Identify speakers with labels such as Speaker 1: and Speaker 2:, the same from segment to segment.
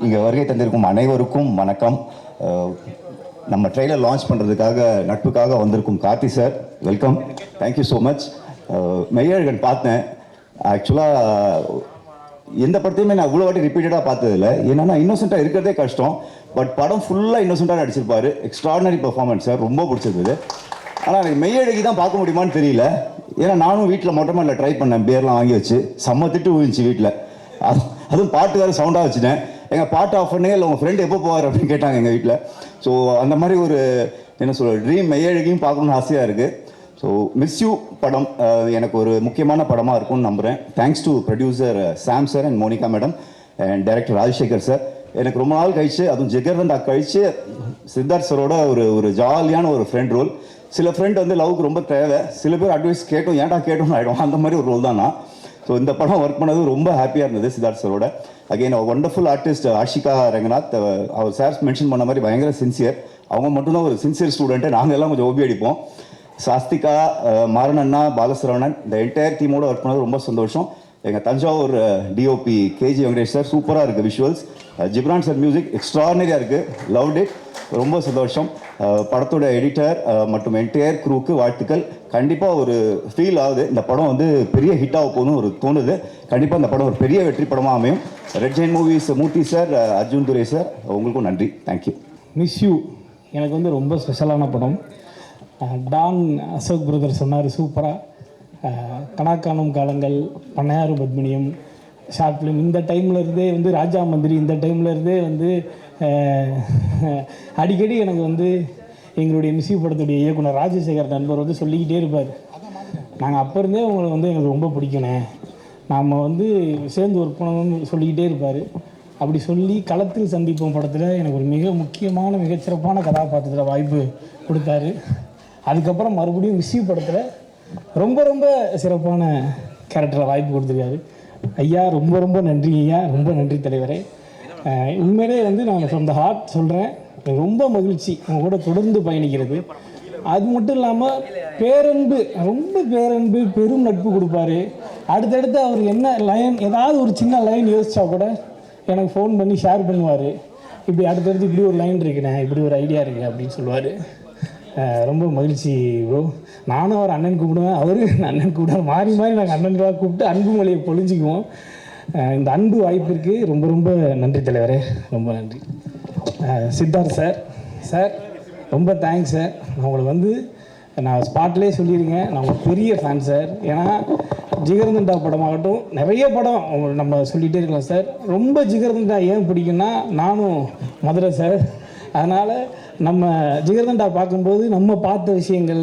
Speaker 1: இங்கே வருகை தந்திருக்கும் அனைவருக்கும் வணக்கம். நம்ம ட்ரெய்லர் லான்ச் பண்ணுறதுக்காக நட்புக்காக வந்திருக்கும் Karthi sir, welcome, thank you so much. Meiyazhagan பார்த்தேன். ஆக்சுவலாக எந்த படத்தையுமே நான் இவ்வளோ வாட்டி ரிப்பீட்டடாக பார்த்ததில்ல. ஏன்னா இன்னோசென்ட்டாக இருக்கிறதே கஷ்டம். பட் படம் ஃபுல்லாக இன்னோசென்ட்டாக நடிச்சிருப்பார். எக்ஸ்ட்ராடனரி பர்ஃபார்மன்ஸ் சார், ரொம்ப பிடிச்சிருந்தது. ஆனால் எனக்கு மெய்யழகி தான் பார்க்க முடியுமான்னு தெரியல. ஏன்னா நானும் வீட்டில் மொட்டை மாடியில் ட்ரை பண்ணேன், பேர்லாம் வாங்கி வச்சு செம்ம திட்டு விழுந்துச்சு வீட்டில். அதுவும் பாட்டு வேறு சவுண்டாக வச்சுட்டேன். எங்கள் பாட்டு ஆஃப் பண்ணே இல்லை, உங்கள் ஃப்ரெண்டு எப்போ போவார் அப்படின்னு கேட்டாங்க எங்கள் வீட்டில். ஸோ அந்த மாதிரி ஒரு என்ன சொல்ல ட்ரீம் மெய்யழகியும் பார்க்கணுன்னு ஆசையாக இருக்குது. ஸோ மிஸ் யூ படம் எனக்கு ஒரு முக்கியமான படமாக இருக்கும்னு நம்புகிறேன். Thanks to producer Sam sir and Monica madam and director Rajasekhar sir. எனக்கு ரொம்ப நாள் கழிச்சு, அதுவும் ஜெகர்தண்டா கழிச்சு சித்தார்த் சரோட ஒரு ஜாலியான ஒரு ஃப்ரெண்ட் ரோல். சில ஃப்ரெண்ட் வந்து லவ்க்கு ரொம்ப தேவை, சில பேர் அட்வைஸ் கேட்டோம் ஏன்டா கேட்டோம்னு ஆகிடும், அந்த மாதிரி ஒரு ரோல் தான் நான். ஸோ இந்த படம் ஒர்க் பண்ணது ரொம்ப ஹாப்பியாக இருந்தது சித்தார்த் சரோட. Again wonderful artist Ashika Ranganath. அவர் சார் மென்ஷன் பண்ண மாதிரி பயங்கர சின்சியர். அவங்க மட்டும்தான் ஒரு சின்சியர் ஸ்டூடெண்ட்டு, நாங்கள் எல்லாம் கொஞ்சம் ஓபி அடிப்போம். சாஸ்திகா, மாரண்ணா, பாலசரவணன், இந்த என்டையர் டீமோட ஒர்க் பண்ணது ரொம்ப சந்தோஷம். எங்கள் Thanjavur DOP KG Venkatesh sir, சூப்பராக இருக்குது விஷுவல்ஸ். ஜிப்ரான் சார் மியூசிக் எக்ஸ்ட்ரானரியாக இருக்குது, லவ்ட் இட், ரொம்ப சந்தோஷம். படத்தோட எடிட்டர் மற்றும் என்டையர் க்ரூக்கு வாழ்த்துக்கள். கண்டிப்பாக ஒரு ஃபீல் ஆகுது, இந்த படம் வந்து பெரிய ஹிட்டாக போகணும்னு ஒரு தோணுது. கண்டிப்பாக இந்த படம் ஒரு பெரிய வெற்றி படமாக அமையும். ரெட் ஜெயின் மூவிஸ் மூர்த்தி சார், அர்ஜுன் துரை சார், உங்களுக்கும் நன்றி, தேங்க்யூ.
Speaker 2: மிஸ் யூ எனக்கு வந்து ரொம்ப ஸ்பெஷலான படம். டான் அசோக் பிரதர் சொன்னார் சூப்பராக. கணக்கானும் காலங்கள், பண்ணையாறு பத்மினியம், ஷார்ட் ஃபிலிம், இந்த டைமில் இருந்தே வந்து ராஜா மந்திரி, இந்த டைமில் இருந்தே வந்து அடிக்கடி எனக்கு வந்து எங்களுடைய மிஸ் யூ படத்துடைய இயக்குனர் ராஜசேகர் நண்பர் வந்து சொல்லிக்கிட்டே இருப்பார், நாங்கள் அப்போ இருந்தே உங்களை வந்து எனக்கு ரொம்ப பிடிக்கணே, நாம் வந்து சேர்ந்து ஒர்க் பண்ணணும்னு சொல்லிக்கிட்டே இருப்பார். அப்படி சொல்லி களத்தில் சந்திப்போம் படத்தில் எனக்கு ஒரு மிக முக்கியமான மிகச்சிறப்பான கதாபாத்திரத்தில் வாய்ப்பு கொடுத்தாரு. அதுக்கப்புறம் மறுபடியும் மிஸ் யூ படத்தில் ரொம்ப ரொம்ப சிறப்பான கேரக்டரில் வாய்ப்பு கொடுத்துருக்காரு. ஐயா ரொம்ப ரொம்ப நன்றி ஐயா, ரொம்ப நன்றி தலைவரே. உண்மையிலே வந்து நான் ஃப்ரம் த ஹார்ட் சொல்கிறேன், ரொம்ப மகிழ்ச்சி உங்கள் கூட தொடர்ந்து பயணிக்கிறது. அது மட்டும் இல்லாமல் பேரன்பு, ரொம்ப பேரன்பு, பெரும் நட்பு கொடுப்பாரு. அடுத்தடுத்து அவர் என்ன லைன், ஏதாவது ஒரு சின்ன லைன் யோசிச்சா கூட எனக்கு ஃபோன் பண்ணி ஷேர் பண்ணுவார். இப்படி அடுத்தடுத்து இப்படி ஒரு லைன் இருக்குண்ணே, இப்படி ஒரு ஐடியா இருக்குது அப்படின்னு சொல்லுவார். ரொம்ப மகிழ்ச்சி ப்ரோ. நானும் அவர் அண்ணன் கூப்பிடுவேன், அவரு அண்ணன் கூப்பிடுவேன், மாறி மாறி நாங்கள் அண்ணன்களாக கூப்பிட்டு அன்பு மொழியை பொழிஞ்சிக்குவோம். இந்த அன்பு வாய்ப்பிற்கு ரொம்ப ரொம்ப நன்றி தலைவரே, ரொம்ப நன்றி. சித்தார்த் சார், சார் ரொம்ப தேங்க்ஸ் சார். நான் உங்களுக்கு வந்து நான் ஸ்பாட்லேயே சொல்லியிருக்கேன், நான் உங்களுக்கு பெரிய ஃபேன் சார். ஏன்னா ஜிகர்தண்டா படமாகட்டும், நிறைய படம் நம்ம சொல்லிகிட்டே இருக்கலாம் சார். ரொம்ப ஜிகர்தண்டா ஏன் பிடிக்குன்னா, நானும் மதுரை சார். அதனால் நம்ம ஜிகர்தண்டா பார்க்கும்போது நம்ம பார்த்த விஷயங்கள்,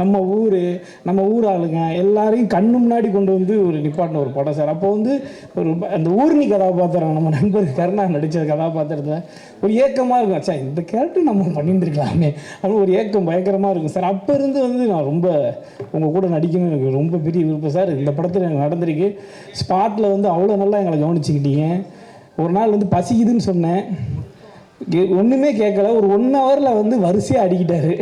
Speaker 2: நம்ம ஊர் ஆளுங்க எல்லாரையும் கண்ணு முன்னாடி கொண்டு வந்து ஒரு நிப்பாட்டின ஒரு படம் சார். அப்போ வந்து ஒரு அந்த ஊர்னி கதாபாத்திரம், நம்ம நண்பர் கருணா நடித்த கதாபாத்திரத்தில் ஒரு ஏக்கமாக இருக்கும், அச்சா இந்த கேரக்டர் நம்ம பண்ணியிருந்துருக்கலாமே அப்படின்னு ஒரு ஏக்கம் பயங்கரமாக இருக்கும் சார். அப்போ இருந்து வந்து நான் ரொம்ப உங்கள் கூட நடிக்கணும்னு எனக்கு ரொம்ப பெரிய விருப்பம் சார். இந்த படத்தில் எனக்கு நடந்திருக்கு. ஸ்பாட்டில் வந்து அவ்வளோ நல்லா எங்களை கவனிச்சுக்கிட்டீங்க. ஒரு நாள் வந்து பசிக்குதுன்னு சொன்னேன், ஒன்றுமே கேட்கல, ஒரு 1 ஹவரில் வந்து வரிசையாக அடிக்கிட்டாரு.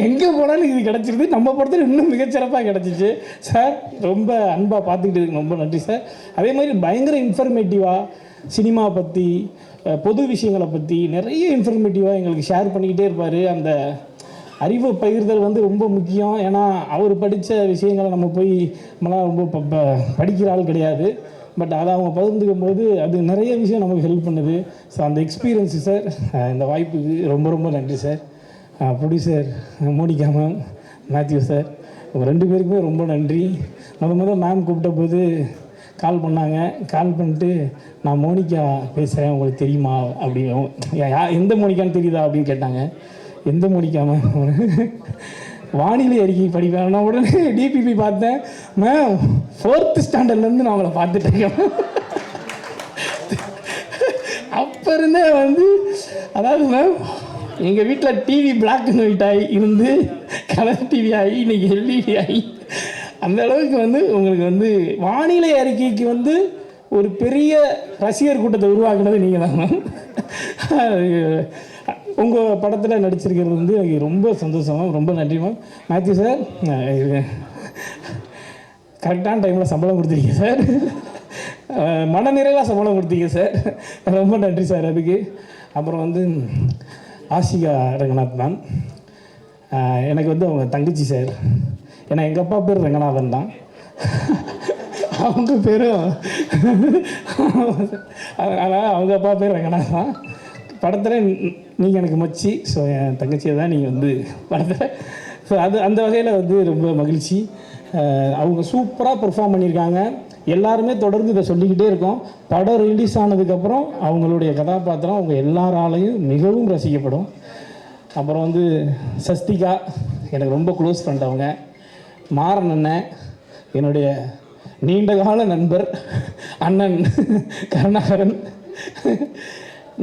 Speaker 2: எங்கே போனாலும் இது கிடச்சிருது, நம்ம படத்தில் இன்னும் மிகச்சிறப்பாக கிடச்சிச்சு சார். ரொம்ப அன்பாக பார்த்துக்கிட்டு ரொம்ப நன்றி சார். அதே மாதிரி பயங்கர இன்ஃபர்மேட்டிவாக சினிமா பற்றி, பொது விஷயங்களை பற்றி நிறைய இன்ஃபர்மேட்டிவாக எங்களுக்கு ஷேர் பண்ணிக்கிட்டே இருப்பார். அந்த அறிவை பகிர்தல் வந்து ரொம்ப முக்கியம். ஏன்னா அவர் படித்த விஷயங்களை நம்ம போய் நம்மளாம் ரொம்ப படிக்கிற ஆள் கிடையாது. பட் அதை அவங்க பகிர்ந்துக்கும் போது அது நிறைய விஷயம் நமக்கு ஹெல்ப் பண்ணுது. ஸோ அந்த எக்ஸ்பீரியன்ஸு சார், இந்த வாய்ப்புக்கு ரொம்ப ரொம்ப நன்றி சார். Producer Monica ma'am, Mathew sir, உங்கள் 2 பேருக்குமே ரொம்ப நன்றி. முதல் மேம் கூப்பிட்ட போது கால் பண்ணாங்க. கால் பண்ணிட்டு நான் மோனிகா பேசுகிறேன், உங்களுக்கு தெரியுமா அப்படி, எந்த மோனிகான்னு தெரியுதா அப்படின்னு கேட்டாங்க. எந்த மோனிகா மேம்? வானிலை அறிக்கை படிப்பேன். நான் உடனே டிபிபி பார்த்தேன், மேம் 4th ஸ்டாண்டர்ட்லேருந்து நான் அவங்கள பார்த்துட்டேன். அப்போ இருந்தே வந்து அதாவது மேம் எங்கள் வீட்டில் டிவி பிளாக் அண்ட் ஒயிட் ஆகி இருந்து கலர் டிவி ஆகி இன்றைக்கி எல்இடி ஆகி அந்த அளவுக்கு வந்து உங்களுக்கு வந்து வானிலை அறிக்கைக்கு வந்து ஒரு பெரிய ரசிகர் கூட்டத்தை உருவாக்குனது நீங்கள் தான் மேம். உங்கள் படத்தில் நடிச்சிருக்கிறது வந்து எனக்கு ரொம்ப சந்தோஷம் மேம், ரொம்ப நன்றி மேம். மேத்யூ சார், கரெக்டான டைமில் சம்பளம் கொடுத்துருக்கீங்க சார். மனநிறைவாக சம்பளம் கொடுத்தீங்க சார், ரொம்ப நன்றி சார் அதுக்கு. அப்புறம் வந்து ஆஷிகா ரங்கநாத் மேம், எனக்கு வந்து அவங்க தங்கச்சி சார். ஏன்னா எங்கள் அப்பா பேர் ரங்கநாதன் தான், அவங்க பேரும் அதனால் அவங்க அப்பா பேர் ரங்கநாதன் தான். படத்தில் நீங்கள் எனக்கு மச்சி, ஸோ என் தங்கச்சியை தான் நீங்கள் வந்து படத்தில். ஸோ அந்த வகையில் வந்து ரொம்ப மகிழ்ச்சி. அவங்க சூப்பராக பெர்ஃபார்ம் பண்ணியிருக்காங்க. எல்லாருமே தொடர்ந்து இதை சொல்லிக்கிட்டே இருக்கோம். படம் ரிலீஸ் ஆனதுக்கப்புறம் அவங்களுடைய கதாபாத்திரம் அவங்க எல்லாராலையும் மிகவும் ரசிக்கப்படும். அப்புறம் வந்து சஸ்திகா எனக்கு ரொம்ப க்ளோஸ் ஃப்ரெண்ட். அவங்க மாறன் அண்ணன் என்னுடைய நீண்டகால நண்பர் அண்ணன் கருணாகரன்.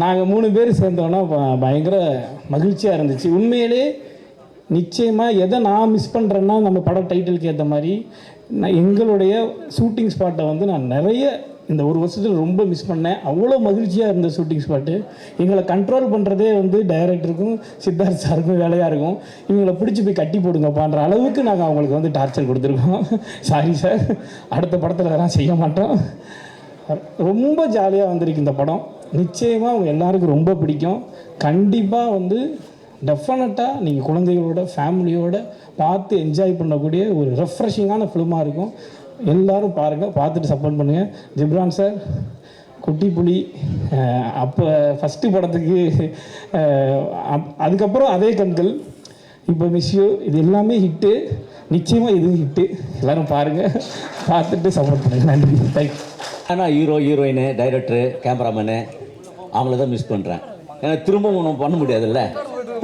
Speaker 2: நாங்கள் 3 பேர் சேர்ந்தோன்னா பயங்கர மகிழ்ச்சியாக இருந்துச்சு. உண்மையிலே நிச்சயமாக எதை நான் மிஸ் பண்ணுறேன்னா, நம்ம படம் டைட்டிலுக்கு ஏற்ற மாதிரி எங்களுடைய ஷூட்டிங் ஸ்பாட்டை வந்து நான் நிறைய இந்த ஒரு வருஷத்தில் ரொம்ப மிஸ் பண்ணேன். அவ்வளோ மகிழ்ச்சியாக இருந்த ஷூட்டிங் ஸ்பாட்டு. எங்களை கண்ட்ரோல் பண்ணுறதே வந்து டைரக்டருக்கும் சித்தார்த் சாருக்கும் வேலையாக இருக்கும். இவங்களை பிடிச்சி போய் கட்டி போடுங்கப்பான்ற அளவுக்கு நாங்கள் அவங்களுக்கு வந்து டார்ச்சர் கொடுத்துருக்கோம். சாரி சார், அடுத்த படத்தில் அதெல்லாம் செய்ய மாட்டோம். ரொம்ப ஜாலியாக வந்திருக்கு இந்த படம். நிச்சயமாக அவங்க எல்லாருக்கும் ரொம்ப பிடிக்கும். கண்டிப்பாக வந்து டெஃபினட்டாக நீங்கள் குழந்தைகளோட ஃபேமிலியோடு பார்த்து என்ஜாய் பண்ணக்கூடிய ஒரு ரெஃப்ரெஷிங்கான ஃபிலிமாக இருக்கும். எல்லோரும் பாருங்கள், பார்த்துட்டு சப்போர்ட் பண்ணுங்கள். ஜிப்ரான் சார், குட்டி புலி, அப்போ ஃபஸ்ட்டு படத்துக்கு அதுக்கப்புறம் அதே கண்கள், இப்போ மிஸ்யூ, இது எல்லாமே ஹிட்டு. நிச்சயமாக இதுவும் ஹிட்டு. எல்லோரும் பாருங்கள், பார்த்துட்டு சப்போர்ட் பண்ணுங்கள். நன்றி, தேங்க்யூ.
Speaker 3: ஆனால் ஹீரோ, ஹீரோயின், டைரக்டரு, கேமராமேனு அவங்கள தான் மிஸ் பண்ணுறேன். ஏன்னா திரும்பவும் ஒன்றும் பண்ண முடியாதுல்ல.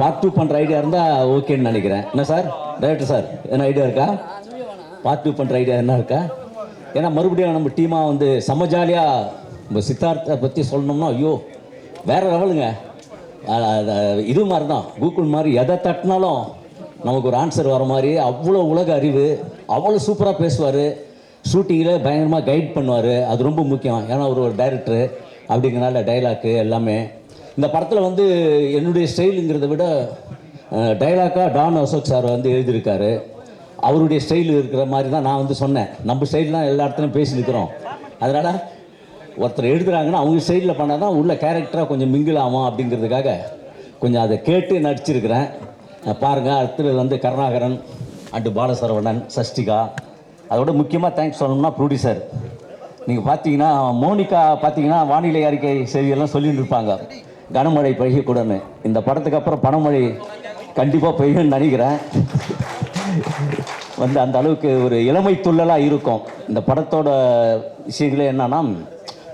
Speaker 3: பார்ட் 2 பண்ணுற ஐடியா இருந்தால் ஓகேன்னு நினைக்கிறேன். என்ன சார் டைரக்டர் சார், என்ன ஐடியா இருக்கா? பார்ட் 2 பண்ணுற ஐடியா என்ன இருக்கா? ஏன்னா மறுபடியும் நம்ம டீமாக வந்து செம்ம ஜாலியாக நம்ம சித்தார்த்தை பற்றி சொல்லணும்னா ஐயோ வேறு லெவலுங்க. இது மாதிரி தான் கூகுள் மாதிரி எதை தட்டினாலும் நமக்கு ஒரு ஆன்சர் வர மாதிரி அவ்வளோ உலக அறிவு, அவ்வளோ சூப்பராக பேசுவார். ஷூட்டிங்கில் பயங்கரமாக கைட் பண்ணுவார். அது ரொம்ப முக்கியம். ஏன்னா ஒரு டைரக்டரு அப்படிங்கிறனால டைலாக்கு எல்லாமே இந்த படத்தில் வந்து என்னுடைய ஸ்டைலுங்கிறத விட டைலாக்காக டான் அசோக் சார் வந்து எழுதியிருக்காரு. அவருடைய ஸ்டைல் இருக்கிற மாதிரி தான் நான் வந்து சொன்னேன். நம்ம ஸ்டைல் தான் எல்லா இடத்துலையும் பேசியிருக்கிறோம். அதனால் ஒருத்தர் எழுதுகிறாங்கன்னா அவங்க ஸ்டைலில் பண்ணால் தான் உள்ள கேரக்டராக கொஞ்சம் மிங்கிள் ஆகும் அப்படிங்கிறதுக்காக கொஞ்சம் அதை கேட்டு நடிச்சிருக்கிறேன். பாருங்கள், அடுத்தது வந்து கருணாகரன் அண்டு பாலசரவணன், சஷ்டிகா. அதோட முக்கியமாக தேங்க்ஸ் சொல்லணும்னா ப்ரொடியூசர். நீங்கள் பார்த்தீங்கன்னா மோனிகா பார்த்தீங்கன்னா வானிலை அறிக்கை செய்தியெல்லாம் சொல்லிட்டு இருப்பாங்க, கனமழை பெய்யக்கூடாதுன்னு. இந்த படத்துக்கு அப்புறம் பனமழை கண்டிப்பாக பெய்யும்னு நினைக்கிறேன். வந்து அந்த அளவுக்கு ஒரு இளமை துள்ளலாக இருக்கும். இந்த படத்தோட விஷயங்களே என்னன்னா,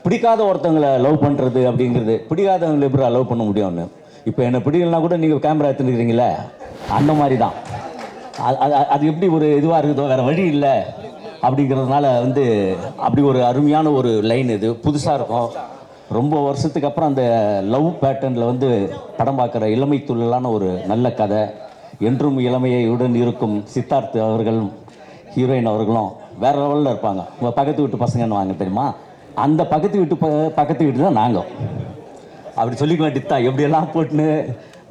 Speaker 3: பிடிக்காத ஒருத்தவங்களை லவ் பண்ணுறது அப்படிங்கிறது, பிடிக்காதவங்களை எப்படி லவ் பண்ண முடியும்னு. இப்போ என்னை பிடிக்கலனா கூட நீங்கள் கேமரா எடுத்துருக்கிறீங்களே, அந்த மாதிரி தான். அது எப்படி ஒரு இதுவாக இருக்குதோ, வேறு வழி இல்லை அப்படிங்கிறதுனால வந்து அப்படி ஒரு அருமையான ஒரு லைன். இது புதுசாக இருக்கும். ரொம்ப வருஷத்துக்கு அப்புறம் அந்த லவ் பேட்டர்னில் வந்து படம் பார்க்குற இளமை துள்ளலான ஒரு நல்ல கதை. என்றும் இளமையை உடன் இருக்கும் சித்தார்த் அவர்களும் ஹீரோயின் அவர்களும் வேறு லெவலில் இருப்பாங்க. உங்கள் பக்கத்து வீட்டு பசங்கன்னு வாங்க தெரியுமா, அந்த பக்கத்து வீட்டு தான் நாங்கள். அப்படி சொல்லிக்க வேண்டியது எப்படியெல்லாம் போட்டுன்னு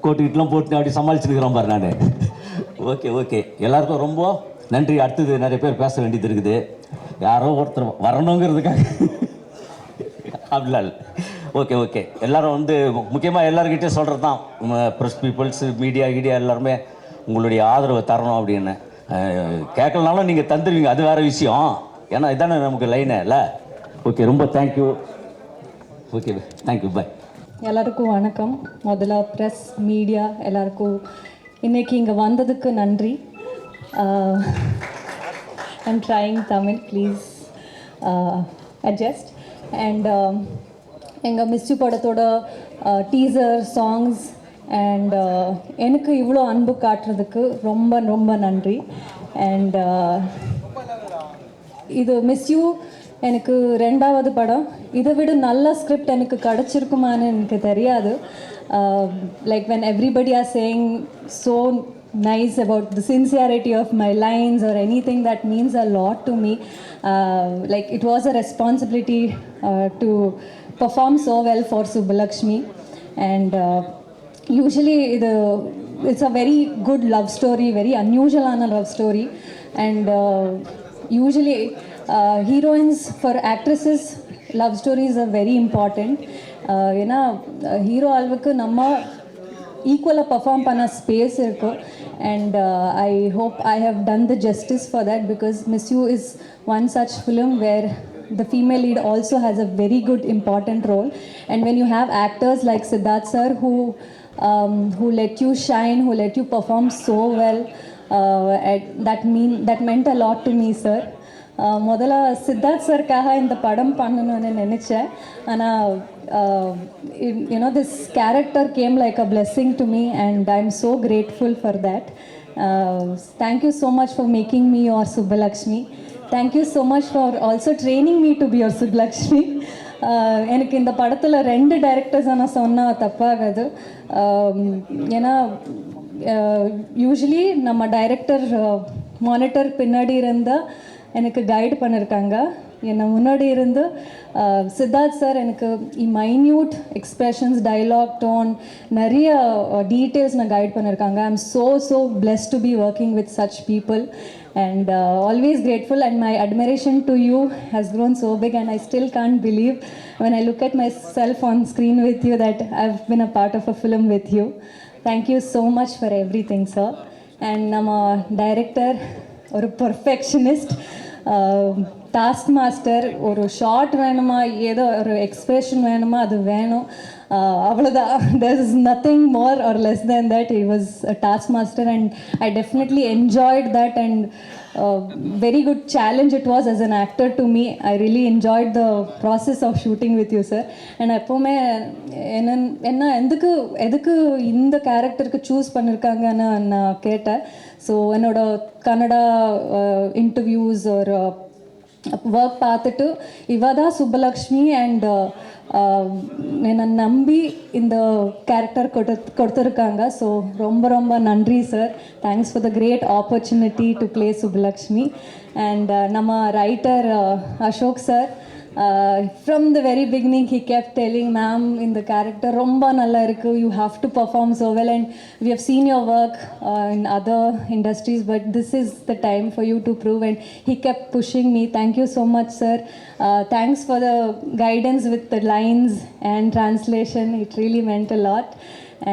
Speaker 3: கோட்டுக்கிட்டலாம் போட்டுன்னு அப்படி சமாளிச்சுருக்கிறோம் பாரு நான். ஓகே எல்லாருக்கும் ரொம்ப நன்றி. அடுத்தது நிறைய பேர் பேச வேண்டியது இருக்குது. யாரோ ஒருத்தர் வரணுங்கிறதுக்காக அப்படிலாம் ஓகே எல்லோரும் வந்து முக்கியமாக எல்லாருக்கிட்டே சொல்கிறது தான், ப்ரெஸ் பீப்புள்ஸ், மீடியா எல்லாருமே உங்களுடைய ஆதரவை தரணும் அப்படின்னு. கேட்கலனாலும் நீங்கள் தந்துடுவீங்க, அது வேறு விஷயம். ஏன்னா இதானே நமக்கு லைனே இல்லை. ஓகே, ரொம்ப தேங்க்யூ. ஓகே, தேங்க்யூ, பாய்.
Speaker 4: எல்லாருக்கும் வணக்கம். முதல்ல ப்ரெஸ் மீடியா எல்லாருக்கும் இன்றைக்கி இங்கே வந்ததுக்கு நன்றி. I'm trying Tamil, please adjust. And எங்கள் மிஸ்யூ படத்தோட டீசர் சாங்ஸ் அண்ட் எனக்கு இவ்வளோ அன்பு காட்டுறதுக்கு ரொம்ப ரொம்ப நன்றி. அண்ட் இது மிஸ்யூ எனக்கு 2வது படம். இதை விட நல்ல ஸ்கிரிப்ட் எனக்கு கிடச்சிருக்குமான்னு எனக்கு தெரியாது. Like when everybody are saying so nice about the sincerity of my lines or anything, that means a lot to me. Like it was a responsibility to perform so well for Subbalakshmi. And usually it's a very good love story, very unusual love story. And usually heroines for actresses love stories are very important. ஏன்னா hero அளவுக்கு நம்ம ஈக்குவலாக perform பண்ண space இருக்கும். And I hope I have done the justice for that because miss you is one such film where the female lead also has a very good important role. And when you have actors like Siddharth sir who let you shine, who let you perform so well, that meant a lot to me, sir. முதல்ல சித்தார்த் சர்க்காக இந்த படம் பண்ணணும்னு நினச்சேன். ஆனால் this character game like a blessing to me and I am so grateful for that. Thank you so much for making me your Subbulakshmi. Thank you so much for also training me to be your Subbulakshmi. எனக்கு இந்த படத்தில் 2 டைரக்டர்ஸை நான் சொன்னால் தப்பாகாது. ஏன்னா usually நம்ம director monitor பின்னாடி இருந்தால் எனக்கு கைடு பண்ணியிருக்காங்க. என்னை முன்னாடி இருந்து சித்தார்த் சார் எனக்கு மைன்யூட் எக்ஸ்பிரஷன்ஸ், டைலாக், டோன், நிறைய டீட்டெயில்ஸ் நான் கைட் பண்ணியிருக்காங்க. I am so blessed to be working with such people and always grateful, and my admiration to you has grown so big and I still can't believe when I look at myself on screen with you that I've been a part of a film with you. Thank you so much for everything, sir. And nama director or perfectionist, task master, ஒரு short வேணுமா, ஏதோ ஒரு expression வேணுமா, அது வேணும், அவ்வளோதான். there is nothing more or less than that. He was a task master and I definitely enjoyed that, and very good challenge it was as an actor to me. I really enjoyed the process of shooting with you, sir. and எப்போவுமே என்ன எதுக்கு இந்த கேரக்டருக்கு choose பண்ணியிருக்காங்கன்னு நான் கேட்டேன். So என்னோட Kannada interviews ஒரு ஒர்க் பார்த்துட்டு இவ தான் சுப்பலக்ஷ்மி அண்ட் என்னை நம்பி இந்த கேரக்டர் கொடுத்துருக்காங்க. ஸோ ரொம்ப நன்றி sir. Thanks for the great opportunity to play Subbalakshmi. And நம்ம writer Ashok sir, from the very beginning he kept telling, ma'am, in the character romba nalla irukku, you have to perform so well, and we have seen your work in other industries, but this is the time for you to prove. And he kept pushing me. Thank you so much, sir. Thanks for the guidance with the lines and translation. It really meant a lot.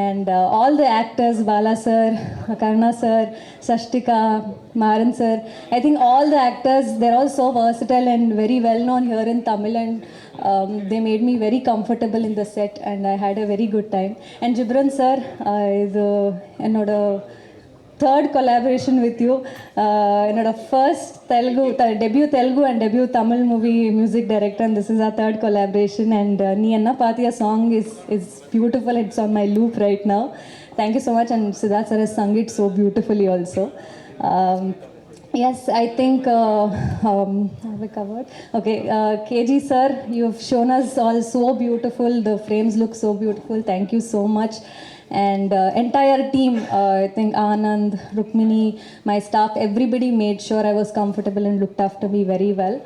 Speaker 4: And all the actors, Bala sir, Karna sir, Sashtika, Maran sir, I think all the actors, they're all so versatile and very well known here in Tamil, and they made me very comfortable in the set and I had a very good time. And Jibran sir is என்னோட third collaboration with you. என்னோட first debut Telugu and debut Tamil movie music director, and this is our third collaboration. And நீ என்ன பாத்தியா song is beautiful. It's on my loop right now. Thank you so much. And Siddharth sir has sung it so beautifully also. Yes, I think have we covered? Okay, KG sir, you've shown us all so beautiful. The frames look so beautiful. Thank you so much. And entire team, I think Anand, Rukmini, my staff, everybody made sure I was comfortable and looked after me very well.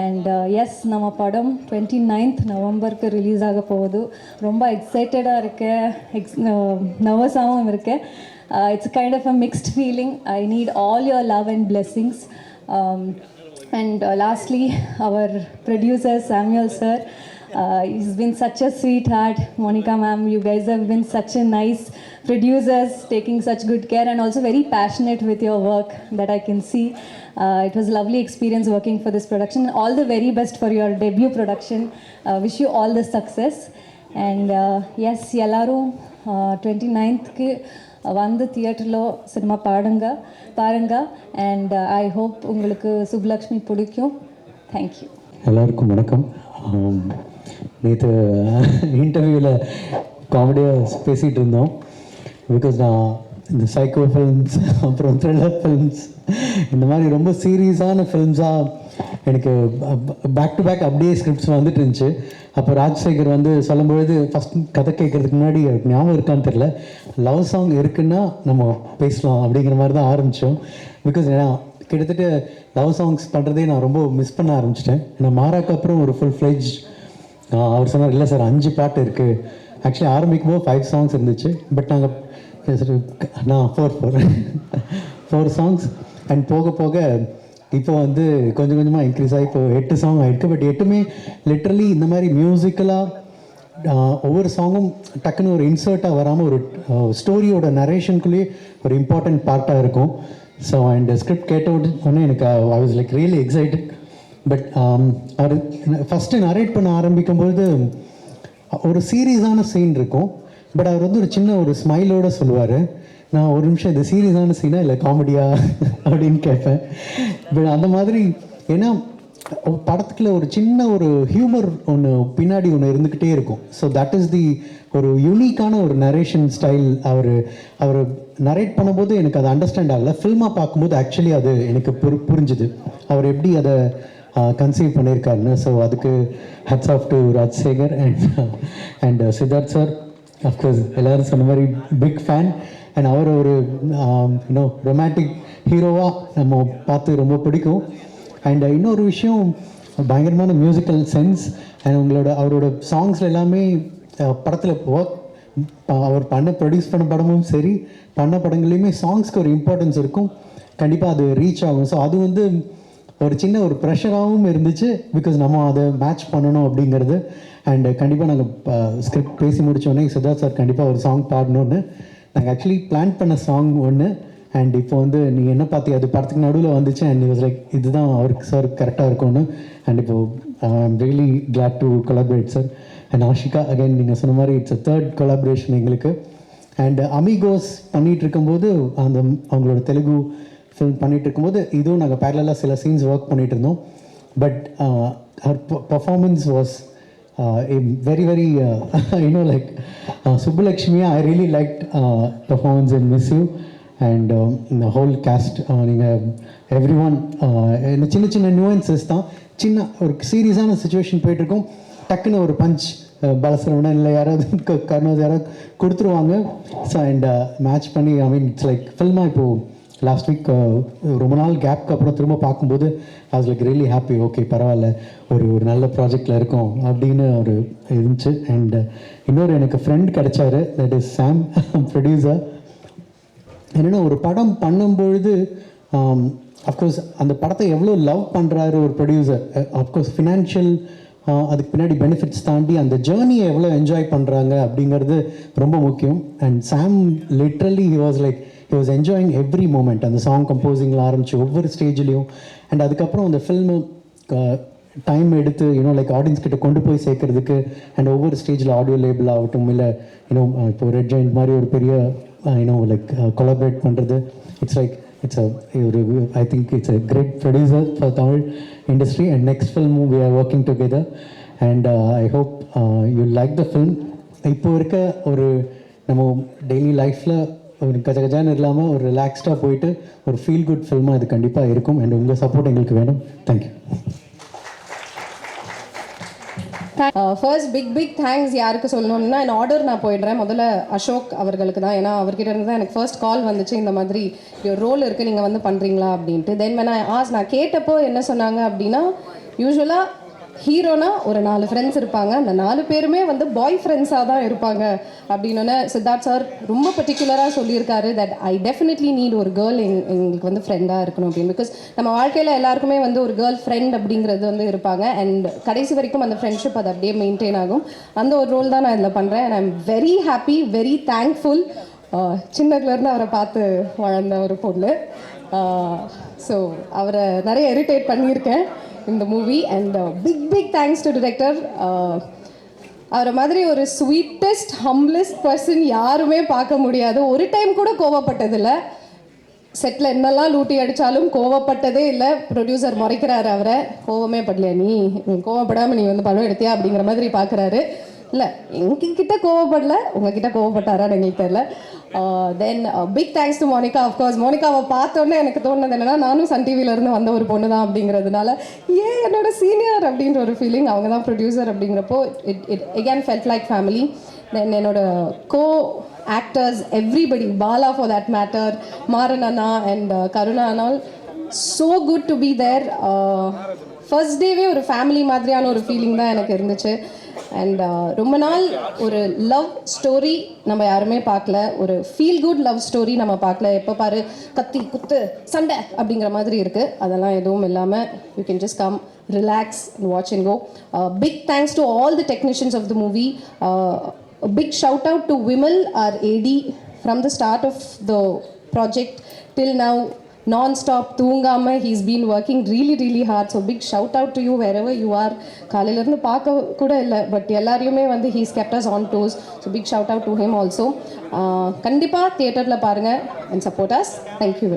Speaker 4: And yes, நம்ம படம் 29th நவம்பருக்கு release ஆக போகுது. ரொம்ப எக்ஸைட்டடாக இருக்கேன், நர்வஸாகவும் இருக்கேன். It's kind of a mixed feeling. I need all your love and blessings. And lastly, our producer Samuel sir, he's been such a sweetheart. Monica ma'am, you guys have been such a nice producers, taking such good care and also very passionate with your work that I can see. It was a lovely experience working for this production. All the very best for your debut production. Wish you all the success. And yes, எல்லாரும் 29th வந்து தியேட்டரில் cinema பாருங்க. And I hope உங்களுக்கு சுப்லக்ஷ்மி பிடிக்கும். Thank you.
Speaker 5: எல்லாருக்கும் வணக்கம். நேற்று இன்டர்வியூவில் காமெடியாக பேசிகிட்டு இருந்தோம். பிகாஸ் நான் இந்த சைக்கோ ஃபில்ம்ஸ் அப்புறம் த்ரில்லர் ஃபில்ம்ஸ் இந்த மாதிரி ரொம்ப சீரியஸான ஃபில்ம்ஸாக எனக்கு பேக் டு பேக் அப்படியே ஸ்கிரிப்ட்ஸ் வந்துட்டு இருந்துச்சு. அப்போ ராஜசேகர் வந்து சொல்லும்பொழுது ஃபஸ்ட் கதை கேட்குறதுக்கு முன்னாடி எனக்கு ஞாபகம் இருக்கான்னு தெரில, லவ் சாங் இருக்குன்னா நம்ம பேசலாம் அப்படிங்கிற மாதிரி தான் ஆரம்பித்தோம். பிகாஸ் ஏன்னா கிட்டத்தட்ட லவ் சாங்ஸ் பண்ணுறதே நான் ரொம்ப மிஸ் பண்ண ஆரம்பிச்சிட்டேன். நான் மாறாக்கு அப்புறம் ஒரு ஃபுல் ஃப்ளெஜ் அவர் சொன்னார், இல்லை சார் 5 பாட்டு இருக்குது. ஆக்சுவலி ஆரம்பிக்கும் போது 5 சாங்ஸ் இருந்துச்சு. பட் நாங்கள் நான் 4 சாங்ஸ். அண்ட் போக போக இப்போ வந்து கொஞ்சம் கொஞ்சமாக இன்க்ரீஸ் ஆகி இப்போ 8 சாங் ஆகிருக்கு. பட் 8மே லிட்ரலி இந்த மாதிரி மியூசிக்கலாக ஒவ்வொரு சாங்கும் டக்குன்னு ஒரு இன்சர்ட்டாக வராமல் ஒரு ஸ்டோரியோட நரேஷனுக்குள்ளேயே ஒரு இம்பார்ட்டண்ட் பார்ட்டாக இருக்கும். ஸோ அண்ட் ஸ்கிரிப்ட் கேட்ட உடனே எனக்கு I was like really excited. But அவர் ஃபஸ்ட்டு நரேட் பண்ண ஆரம்பிக்கும்பொழுது ஒரு சீரியஸான சீன் இருக்கும். பட் அவர் வந்து ஒரு சின்ன ஒரு ஸ்மைலோடு சொல்லுவார், நான் ஒரு நிமிஷம் இது சீரியஸான சீனா இல்லை காமெடியா அப்படின்னு கேட்பேன். பட் அந்த மாதிரி ஏன்னா படத்துக்குள்ள ஒரு சின்ன ஒரு ஹியூமர் ஒன்று பின்னாடி ஒன்று இருந்துக்கிட்டே இருக்கும். ஸோ தட் இஸ் தி ஒரு யூனிக்கான ஒரு நரேஷன் ஸ்டைல். அவர் நரேட் பண்ணும்போது எனக்கு அது அண்டர்ஸ்டாண்ட் ஆகலை. ஃபில்மாக பார்க்கும்போது ஆக்சுவலி அது எனக்கு புரிஞ்சுது அவர் எப்படி அதை கன்சீவ் பண்ணியிருக்காருன்னு. ஸோ அதுக்கு hats off to Rajasekhar and Siddharth sir. Of course எல்லோரும் சொன்ன மாதிரி பிக் ஃபேன். அண்ட் அவர் ஒரு இன்னும் ரொமான்டிக் ஹீரோவாக நம்ம பார்த்து ரொம்ப பிடிக்கும். அண்ட் இன்னொரு விஷயம் பயங்கரமான மியூசிக்கல் சென்ஸ். அண்ட் அவரோட சாங்ஸில் எல்லாமே படத்தில் ஒர்க் அவர் ப்ரொடியூஸ் பண்ண படமும் சரி பண்ண படங்கள்லையுமே சாங்ஸ்க்கு ஒரு இம்பார்ட்டன்ஸ் இருக்கும். கண்டிப்பாக அது ரீச் ஆகும். ஸோ அது வந்து ஒரு சின்ன ஒரு ப்ரெஷராகவும் இருந்துச்சு, பிகாஸ் நம்ம அதை மேட்ச் பண்ணணும் அப்படிங்கிறது. அண்ட் கண்டிப்பாக நாங்கள் ஸ்கிரிப்ட் பேசி முடித்தோடனே சித்தார்த் சார் கண்டிப்பாக ஒரு சாங் பாடணுன்னு நாங்கள் ஆக்சுவலி பிளான் பண்ண சாங் ஒன்று. அண்ட் இப்போ வந்து நீங்கள் என்ன பார்த்தி அது படத்துக்கு நடுவில் வந்துச்சு. அண்ட் வாஸ் லைக் இதுதான் அவருக்கு சார் கரெக்டாக இருக்கும்னு. அண்ட் இப்போது I am really glad to collaborate sir. And Ashika again நீங்கள் சொன்ன மாதிரி இட்ஸ் அ தேர்ட் கொலாபரேஷன் எங்களுக்கு. அண்ட் அமிகோஸ் பண்ணிகிட்டு இருக்கும்போது அவங்களோட தெலுங்கு ஃபில்ம் பண்ணிகிட்டு இருக்கும்போது இதுவும் நாங்கள் பேரலாக சில சீன்ஸ் ஒர்க் பண்ணிகிட்டு இருந்தோம். But her performance was very very like Subbulakshmi, I really liked performance in Miss You. And the whole cast நீங்கள் everyone சின்ன சின்ன நியூவன்சஸ் தான். சின்ன ஒரு சீரியஸான சுச்சுவேஷன் போயிட்டுருக்கோம், டக்குன்னு ஒரு பஞ்ச் பலசரவனா இல்லை யாராவது கர்னோஸ் யாராவது கொடுத்துருவாங்க. ஸோ அண்ட் மேட்ச் பண்ணி ஐ மீன் இட்ஸ் லைக் ஃபில்மாக இப்போது லாஸ்ட் வீக் ரொம்ப நாள் கேப்க்கு அப்புறம் திரும்ப பார்க்கும்போது ஐ was like really happy. Okay பரவாயில்ல, ஒரு நல்ல ப்ராஜெக்டில் இருக்கோம் அப்படின்னு ஒரு இருந்துச்சு. அண்ட் இன்னொரு எனக்கு ஃப்ரெண்ட் கிடைச்சாரு, தட் இஸ் சாம் ப்ரொடியூசர். என்னென்னா ஒரு படம் பண்ணும்பொழுது அஃப்கோர்ஸ் அந்த படத்தை எவ்வளோ லவ் பண்ணுறாரு ஒரு ப்ரொடியூசர், அஃப்கோர்ஸ் ஃபினான்ஷியல் அதுக்கு பின்னாடி பெனிஃபிட்ஸ் தாண்டி அந்த ஜேர்னியை எவ்வளோ என்ஜாய் பண்ணுறாங்க அப்படிங்கிறது ரொம்ப முக்கியம். And Sam literally he was enjoying every moment. அந்த சாங் கம்போசிங்கில் ஆரம்பித்து ஒவ்வொரு ஸ்டேஜ்லேயும். அண்ட் அதுக்கப்புறம் அந்த ஃபில்மு டைம் எடுத்து லைக் ஆடியன்ஸ் கிட்ட கொண்டு போய் சேர்க்கறதுக்கு. அண்ட் ஒவ்வொரு ஸ்டேஜில் ஆடியோ லேபிள் ஆகட்டும், இல்லை இப்போ ரெட் ஜெயிண்ட் மாதிரி ஒரு பெரிய லைக் கொலாபரேட் பண்ணுறது. It's I think it's a great producer for Tamil industry. And next film we are working together. And I hope you like the film. இப்போ இருக்க ஒரு நம்ம டெய்லி லைஃப்பில் ஒரு கஜகஜான்னு இல்லாமல் ஒரு ரிலாக்ஸ்டாக போயிட்டு ஒரு ஃபீல் குட் ஃபில்மாக இது கண்டிப்பாக இருக்கும். அண்ட் உங்கள் சப்போர்ட் எங்களுக்கு வேணும். தேங்க்யூ.
Speaker 6: ஃபர்ஸ்ட் பிக் தேங்க்ஸ் யாருக்கு சொல்லணும்னா என் ஆர்டர் நான் போயிடுறேன். முதல்ல அசோக் அவர்களுக்கு தான். ஏன்னா அவர்கிட்ட இருந்து தான் எனக்கு ஃபர்ஸ்ட் கால் வந்துச்சு, இந்த மாதிரி ஒரு ரோல் இருக்குது நீங்கள் வந்து பண்ணுறீங்களா அப்படின்ட்டு. தென் நான் கேட்டப்போ என்ன சொன்னாங்க அப்படின்னா, யூஸ்வலாக ஹீரோனா ஒரு 4 ஃப்ரெண்ட்ஸ் இருப்பாங்க, அந்த 4 பேருமே வந்து பாய் ஃப்ரெண்ட்ஸாக தான் இருப்பாங்க அப்படின்னு சித்தார்த் சார் ரொம்ப பர்டிகுலராக சொல்லியிருக்காரு. தட் ஐ டெஃபினெட்லி நீட் ஒரு கேர்ள் எங்களுக்கு வந்து ஃப்ரெண்டாக இருக்கணும் அப்படின்னு. பிகாஸ் நம்ம வாழ்க்கையில் எல்லாருக்குமே வந்து ஒரு கேர்ள் ஃப்ரெண்ட் அப்படிங்கிறது வந்து இருப்பாங்க. அண்ட் கடைசி வரைக்கும் அந்த ஃப்ரெண்ட்ஷிப் அது அப்படியே மெயின்டைன் ஆகும். அந்த ஒரு ரோல் தான் நான் இதில் பண்ணுறேன். And I am very happy, very thankful. சின்னதுலேருந்து அவரை பார்த்து வளர்ந்த ஒரு பொண்ணு. ஸோ அவரை நிறைய இரிட்டேட் பண்ணியிருக்கேன் இந்த movie. And big thanks to director. அவரை மாதிரி ஒரு ஸ்வீட்டஸ்ட் ஹம்லெஸ்ட் பர்சன் யாருமே பார்க்க முடியாது. ஒரு டைம் கூட கோவப்பட்டதில்லை. செட்டில் என்னெல்லாம் லூட்டி அடித்தாலும் கோவப்பட்டதே இல்லை. ப்ரொடியூசர் முறைக்கிறாரு அவரை, கோவமே படலையா நீ கோவப்படாமல் நீ வந்து படம் எடுத்தியா அப்படிங்கிற மாதிரி பார்க்குறாரு. இல்லை எங்ககிட்ட கோவப்படல, உங்ககிட்ட கோவப்பட்டாரான்னு எங்களுக்கு தெரியல. Then big thanks to Monika. Of course மோனிகாவை பார்த்தோன்னே எனக்கு தோணுது என்னென்னா, நானும் சன் டிவியிலேருந்து வந்த ஒரு பொண்ணு தான் அப்படிங்கிறதுனால என்னோட சீனியர் அப்படின்ற ஒரு ஃபீலிங். அவங்க தான் ப்ரொடியூசர் அப்படிங்கிறப்போ it again felt like family. Then என்னோட co actors everybody, Bala for that matter, Maran அண்ணா அண்ட் கருணா அண்ணால், so good to be there. First டேவே ஒரு ஃபேமிலி மாதிரியான ஒரு ஃபீலிங் தான் எனக்கு இருந்துச்சு. அண்ட் ரொம்ப நாள் ஒரு லவ் ஸ்டோரி நம்ம யாருமே பார்க்கல, ஒரு ஃபீல் குட் லவ் ஸ்டோரி நம்ம பார்க்கல. எப்போ பாரு கத்தி குத்து சண்டை அப்படிங்கிற மாதிரி இருக்குது. அதெல்லாம் எதுவும் இல்லாமல் you can just come relax and watch and go. Big thanks to all the technicians of the movie. A big shout out to Vimal, our AD, from the start of the project till now, non-stop, தூங்காம he's been working really hard. So big shout out to you wherever you are. காலையில இருந்து பார்க்க கூட இல்லை, but எல்லாரையுமே வந்து he's kept us on toes. So big shout out to him also. கண்டிப்பாக தியேட்டரில் பாருங்க and support us. Thank you.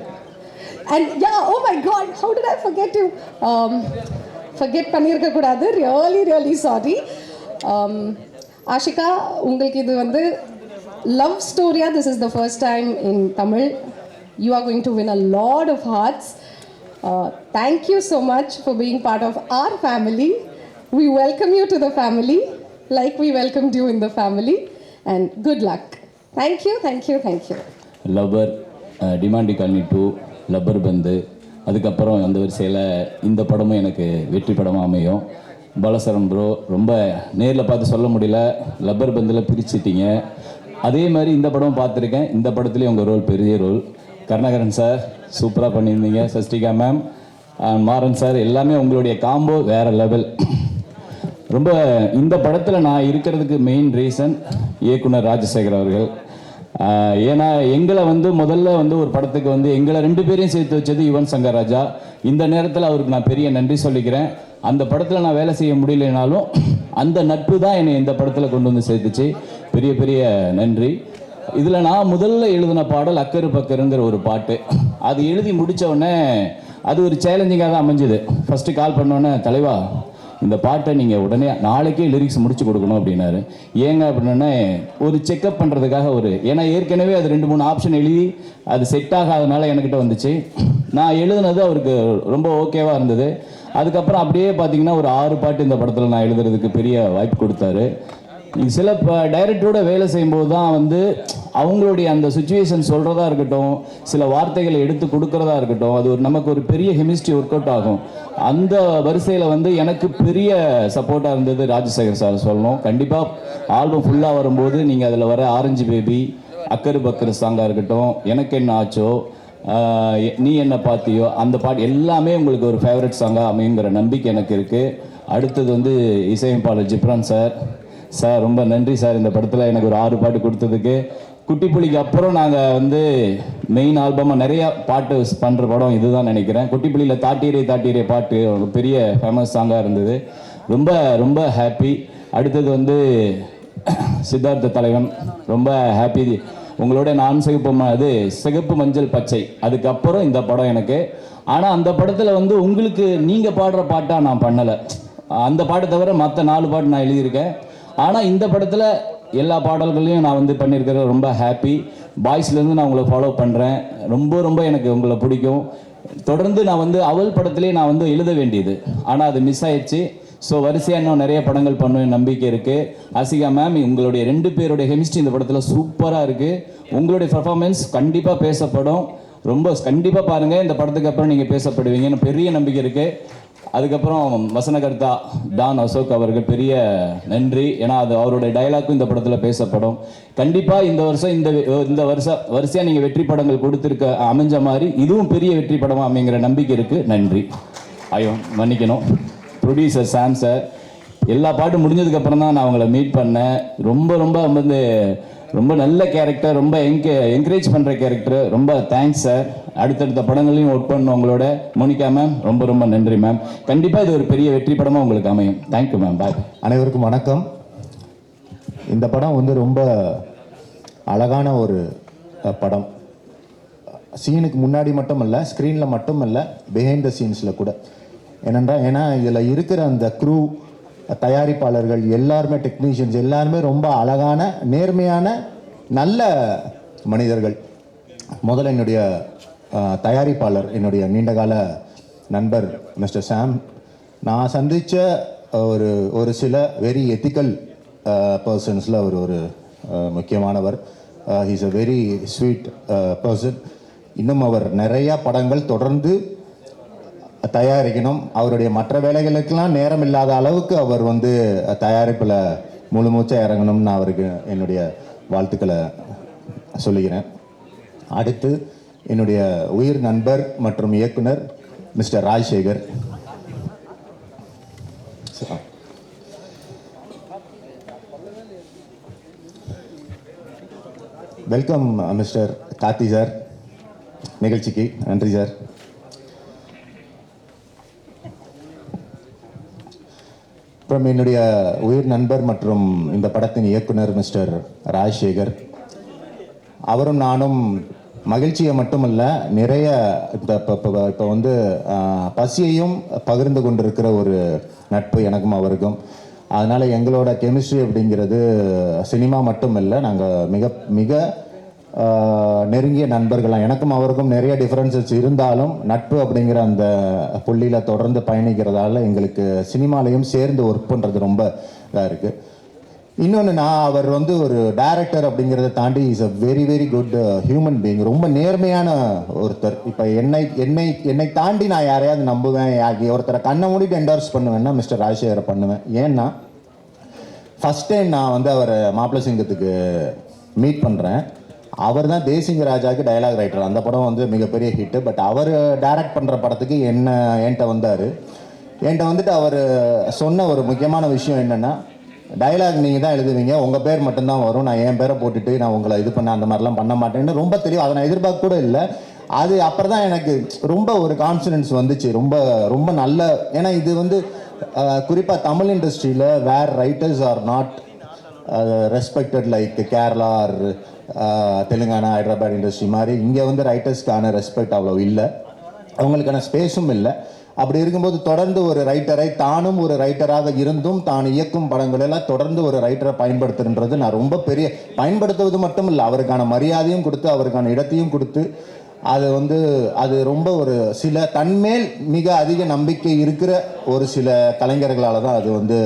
Speaker 6: And yeah, oh my God, how did I forget you? Forget பண்ணியிருக்க கூடாது. Really sorry. ஆஷிகா, உங்களுக்கு இது வந்து லவ் ஸ்டோரியா? This is the first time in Tamil. You are going to win a lot of hearts. Thank you so much for being part of our family. We welcome you to the family like we welcome you in the family and good luck. Thank you.
Speaker 7: Lover, Demonte Colony 2, Lubber Pandhu, அதுக்கப்புறம் அந்த வரிசையில் இந்த படமும் எனக்கு வெற்றி படமாக அமையும். பாலசரம் bro, ரொம்ப நேரில் பார்த்து சொல்ல முடியல, லப்பர் பந்தில் பிரிச்சிட்டிங்க. அதே மாதிரி இந்த படம் பார்த்துருக்கேன், இந்த படத்துலேயும் உங்கள் ரோல் பெரிய ரோல். கருணாகரன் சார் சூப்பராக பண்ணியிருந்தீங்க, சஷ்டிகா மேம், மாறன் சார், எல்லாமே உங்களுடைய காம்போ வேறு லெவல். ரொம்ப இந்த படத்தில் நான் இருக்கிறதுக்கு மெயின் ரீசன் இயக்குனர் ராஜசேகர் அவர்கள். ஏன்னா எங்களை வந்து முதல்ல வந்து ஒரு படத்துக்கு வந்து எங்களை 2 பேரையும் சேர்த்து வச்சது யுவன் சங்கர் ராஜா. இந்த நேரத்தில் அவருக்கு நான் பெரிய நன்றி சொல்லிக்கிறேன். அந்த படத்தில் நான் வேலை செய்ய முடியலைனாலும் அந்த நட்பு தான் என்னை இந்த படத்தில் கொண்டு வந்து சேர்த்துச்சு. பெரிய நன்றி. இதில் நான் முதல்ல எழுதின பாடல் அக்கரு பக்கருங்கிற ஒரு பாட்டு. அது எழுதி முடித்த உடனே அது ஒரு சேலஞ்சிங்காக தான் அமைஞ்சுது. ஃபஸ்ட்டு கால் பண்ணோன்னே, தலைவா இந்த பாட்டை நீங்கள் உடனே நாளைக்கே லிரிக்ஸ் முடிச்சு கொடுக்கணும் அப்படின்னாரு. ஏங்க அப்படின்னே ஒரு செக்கப் பண்ணுறதுக்காக ஏன்னா ஏற்கனவே அது 2-3 ஆப்ஷன் எழுதி அது செட் ஆகாதனால என்கிட்ட வந்துச்சு. நான் எழுதுனது அவருக்கு ரொம்ப ஓகேவாக இருந்தது. அதுக்கப்புறம் அப்படியே பார்த்தீங்கன்னா ஒரு 6 பாட்டு இந்த படத்தில் நான் எழுதுறதுக்கு பெரிய வாய்ப்பு கொடுத்தாரு. சில டைரக்டரோட வேலை செய்யும்போது தான் வந்து அவங்களுடைய அந்த சுச்சுவேஷன் சொல்கிறதா இருக்கட்டும், சில வார்த்தைகளை எடுத்து கொடுக்குறதா இருக்கட்டும், அது நமக்கு ஒரு பெரிய கெமிஸ்ட்ரி ஒர்க் அவுட் ஆகும். அந்த வரிசையில் வந்து எனக்கு பெரிய சப்போர்ட்டாக இருந்தது ராஜசேகர் சார் சொல்லணும். கண்டிப்பாக ஆல்பம் ஃபுல்லாக வரும்போது நீங்கள் அதில் வர ஆரஞ்சு பேபி, அக்கரு பக்கரு சாங்காக இருக்கட்டும், எனக்கு என்ன ஆச்சோ, நீ என்ன பார்த்தியோ, அந்த பாட்டு எல்லாமே உங்களுக்கு ஒரு ஃபேவரட் சாங்காக அமையுங்கிற நம்பிக்கை எனக்கு இருக்குது. அடுத்தது வந்து இசையமைப்பாளர் ஜிப்ரான் சார் ரொம்ப நன்றி சார். இந்த படத்தில் எனக்கு ஒரு 6 பாட்டு கொடுத்ததுக்கு. குட்டிப்புலிக்கு அப்புறம் நாங்கள் வந்து மெயின் ஆல்பமாக நிறையா பாட்டு பண்ணுற படம் இதுதான் நினைக்கிறேன். குட்டிப்புலியில் தாட்டீரே பாட்டு பெரிய ஃபேமஸ் சாங்காக இருந்தது. ரொம்ப ஹாப்பி. அடுத்தது வந்து சித்தார்த்த தலைவன், ரொம்ப ஹாப்பி. உங்களோட நான் சிகப்பு மஞ்சள் பச்சை, அதுக்கப்புறம் இந்த படம் எனக்கு. ஆனால் அந்த படத்தில் வந்து உங்களுக்கு நீங்கள் பாடுற பாட்டாக நான் பண்ணலை. அந்த பாட்டை தவிர மற்ற 4 பாட்டு நான் எழுதியிருக்கேன். ஆனால் இந்த படத்தில் எல்லா பாடல்களையும் நான் வந்து பண்ணியிருக்கிறது ரொம்ப ஹாப்பி. பாய்ஸ்லேருந்து நான் உங்களை ஃபாலோ பண்ணுறேன். ரொம்ப எனக்கு உங்களை பிடிக்கும். தொடர்ந்து நான் வந்து அவள் படத்துலேயே நான் வந்து எழுத வேண்டியது, ஆனால் அது மிஸ் ஆயிடுச்சு. ஸோ வரிசையாக இன்னும் நிறைய படங்கள் பண்ணுவேன் நம்பிக்கை இருக்குது. ஆசிகா மேம், உங்களுடைய 2 பேருடைய கெமிஸ்ட்ரி இந்த படத்தில் சூப்பராக இருக்குது. உங்களுடைய பர்ஃபார்மன்ஸ் கண்டிப்பாக பேசப்படும். கண்டிப்பாக பாருங்கள். இந்த படத்துக்கு அப்புறம் நீங்கள் பேசப்படுவீங்கன்னு பெரிய நம்பிக்கை இருக்குது. அதுக்கப்புறம் வசனகர்த்தா டான் அசோக் அவர்கள் பெரிய நன்றி. ஏன்னா அது அவருடைய டைலாக்கும் இந்த படத்தில் பேசப்படும். கண்டிப்பாக இந்த வருஷம் வரிசையாக நீங்கள் வெற்றி படங்கள் கொடுத்துருக்க அமைஞ்ச மாதிரி இதுவும் பெரிய வெற்றி படமாக அமைங்கிற நம்பிக்கை இருக்குது. நன்றி. மன்னிக்கணும் ப்ரொடியூசர் சாம் சார். எல்லா பாட்டும் முடிஞ்சதுக்கப்புறம் தான் நான் அவங்கள மீட் பண்ணேன். ரொம்ப நல்ல கேரக்டர், ரொம்ப என்கரேஜ் பண்ணுற கேரக்டர். ரொம்ப தேங்க்ஸ் சார். அடுத்தடுத்த படங்களையும் ஒர்க் பண்ணணும் உங்களோட. மோனிகா மேம் ரொம்ப நன்றி மேம். கண்டிப்பாக இது ஒரு பெரிய வெற்றி படமாக உங்களுக்கு அமையும். Thank you ma'am. பாய்.
Speaker 8: அனைவருக்கும் வணக்கம். இந்த படம் வந்து ரொம்ப அழகான ஒரு படம். சீனுக்கு முன்னாடி மட்டும் இல்லை, ஸ்க்ரீனில் மட்டும் இல்லை, பிஹைண்ட் த சீன்ஸில் கூட. ஏன்னா இதில் இருக்கிற அந்த க்ரூ, தயாரிப்பாளர்கள் எல்லாருமே, டெக்னீஷியன்ஸ் எல்லாருமே ரொம்ப அழகான, நேர்மையான, நல்ல மனிதர்கள். முதல்ல என்னுடைய தயாரிப்பாளர், என்னுடைய நீண்டகால நண்பர் மிஸ்டர் சாம். நான் சந்தித்த ஒரு சில வெரி எத்திக்கல் பர்சன்ஸில் ஒரு முக்கியமானவர். He's a very sweet person. இன்னும் அவர் நிறையா படங்கள் தொடர்ந்து தயாரிக்கணும். அவருடைய மற்ற வேலைகளுக்கெல்லாம் நேரம் இல்லாத அளவுக்கு அவர் வந்து தயாரிப்பில் முழு மூச்சாக இறங்கணும்னு நான் அவருக்கு என்னுடைய வாழ்த்துக்களை சொல்லுகிறேன். அடுத்து என்னுடைய உயிர் நண்பர் மற்றும் இயக்குனர் mister Rajasekhar. Welcome mister Karthi sir நிகழ்ச்சிக்கு. நன்றி சார். அப்புறம் என்னுடைய உயிர் நண்பர் மற்றும் இந்த படத்தின் இயக்குனர் மிஸ்டர் ராஜசேகர். அவரும் நானும் மகிழ்ச்சியை மட்டுமல்ல, நிறைய இப்போ வந்து பசியையும் பகிர்ந்து கொண்டிருக்கிற ஒரு நட்பு எனக்கும் அவருக்கும். அதனால் எங்களோட கெமிஸ்ட்ரி அப்படிங்கிறது சினிமா மட்டும் இல்லை, நாங்கள் மிக மிக நெருங்கிய நண்பர்களாக. எனக்கும் அவருக்கும் நிறைய டிஃப்ரென்சஸ் இருந்தாலும் நட்பு அப்படிங்கிற அந்த புள்ளியில் தொடர்ந்து பயணிக்கிறதால எங்களுக்கு சினிமாலையும் சேர்ந்து ஒர்க் பண்ணுறது ரொம்ப இதாக இருக்குது. இன்னொன்று, அவர் வந்து ஒரு டைரக்டர் அப்படிங்கிறத தாண்டி is a very very good human being. ரொம்ப நேர்மையான ஒருத்தர். இப்போ என்னை தாண்டி நான் யாரையாவது நம்புவேன், ஒருத்தரை கண்ணை மூடிட்டு என்டோர்ஸ் பண்ணுவேன்னா மிஸ்டர் ராஜசேகரை பண்ணுவேன். ஏன்னா ஃபஸ்ட் டைம் நான் வந்து அவரை மாப்பிள்ளை சிங்கத்துக்கு மீட் பண்ணுறேன். அவர் தான் தேசிங்க ராஜாவுக்கு டயலாக் ரைட்டர். அந்த படம் வந்து மிகப்பெரிய ஹிட்டு. பட் அவர் டைரக்ட் பண்ணுற படத்துக்கு என்கிட்ட வந்தார். என்கிட்ட வந்துட்டு அவர் சொன்ன ஒரு முக்கியமான விஷயம் என்னென்னா, டயலாக் நீங்கள் தான் எழுதுவீங்க, உங்கள் பேர் மட்டும்தான் வரும், நான் என் பேரை போட்டுட்டு நான் உங்களை இது பண்ண அந்த மாதிரிலாம் பண்ண மாட்டேன்னு ரொம்ப தெரியும். அதை நான் எதிர்பார்க்க கூட இல்லை. அது அப்புறம் தான் எனக்கு ரொம்ப ஒரு கான்ஃபிடென்ஸ் வந்துச்சு. ரொம்ப ரொம்ப நல்ல, ஏன்னா இது வந்து குறிப்பாக தமிழ் இண்டஸ்ட்ரியில் where writers are not respected like Kerala or Telangana, Hyderabad industry மாதிரி இங்கே வந்து ரைட்டர்ஸ்க்கான ரெஸ்பெக்ட் அவ்வளோ இல்லை, அவங்களுக்கான ஸ்பேஸும் இல்லை. அப்படி இருக்கும்போது தொடர்ந்து ஒரு ரைட்டரை, தானும் ஒரு ரைட்டராக இருந்தும் தான் இயக்கும் படங்களெல்லாம் தொடர்ந்து ஒரு ரைட்டரை பயன்படுத்துன்றது நான் ரொம்ப பெரிய, பயன்படுத்துவது மட்டும் இல்லை, அவருக்கான மரியாதையும் கொடுத்து அவருக்கான இடத்தையும் கொடுத்து, அது வந்து அது ரொம்ப ஒரு சில தன்மேல் மிக அதிக நம்பிக்கை இருக்கிற ஒரு சில கலைஞர்களால் தான் அது வந்து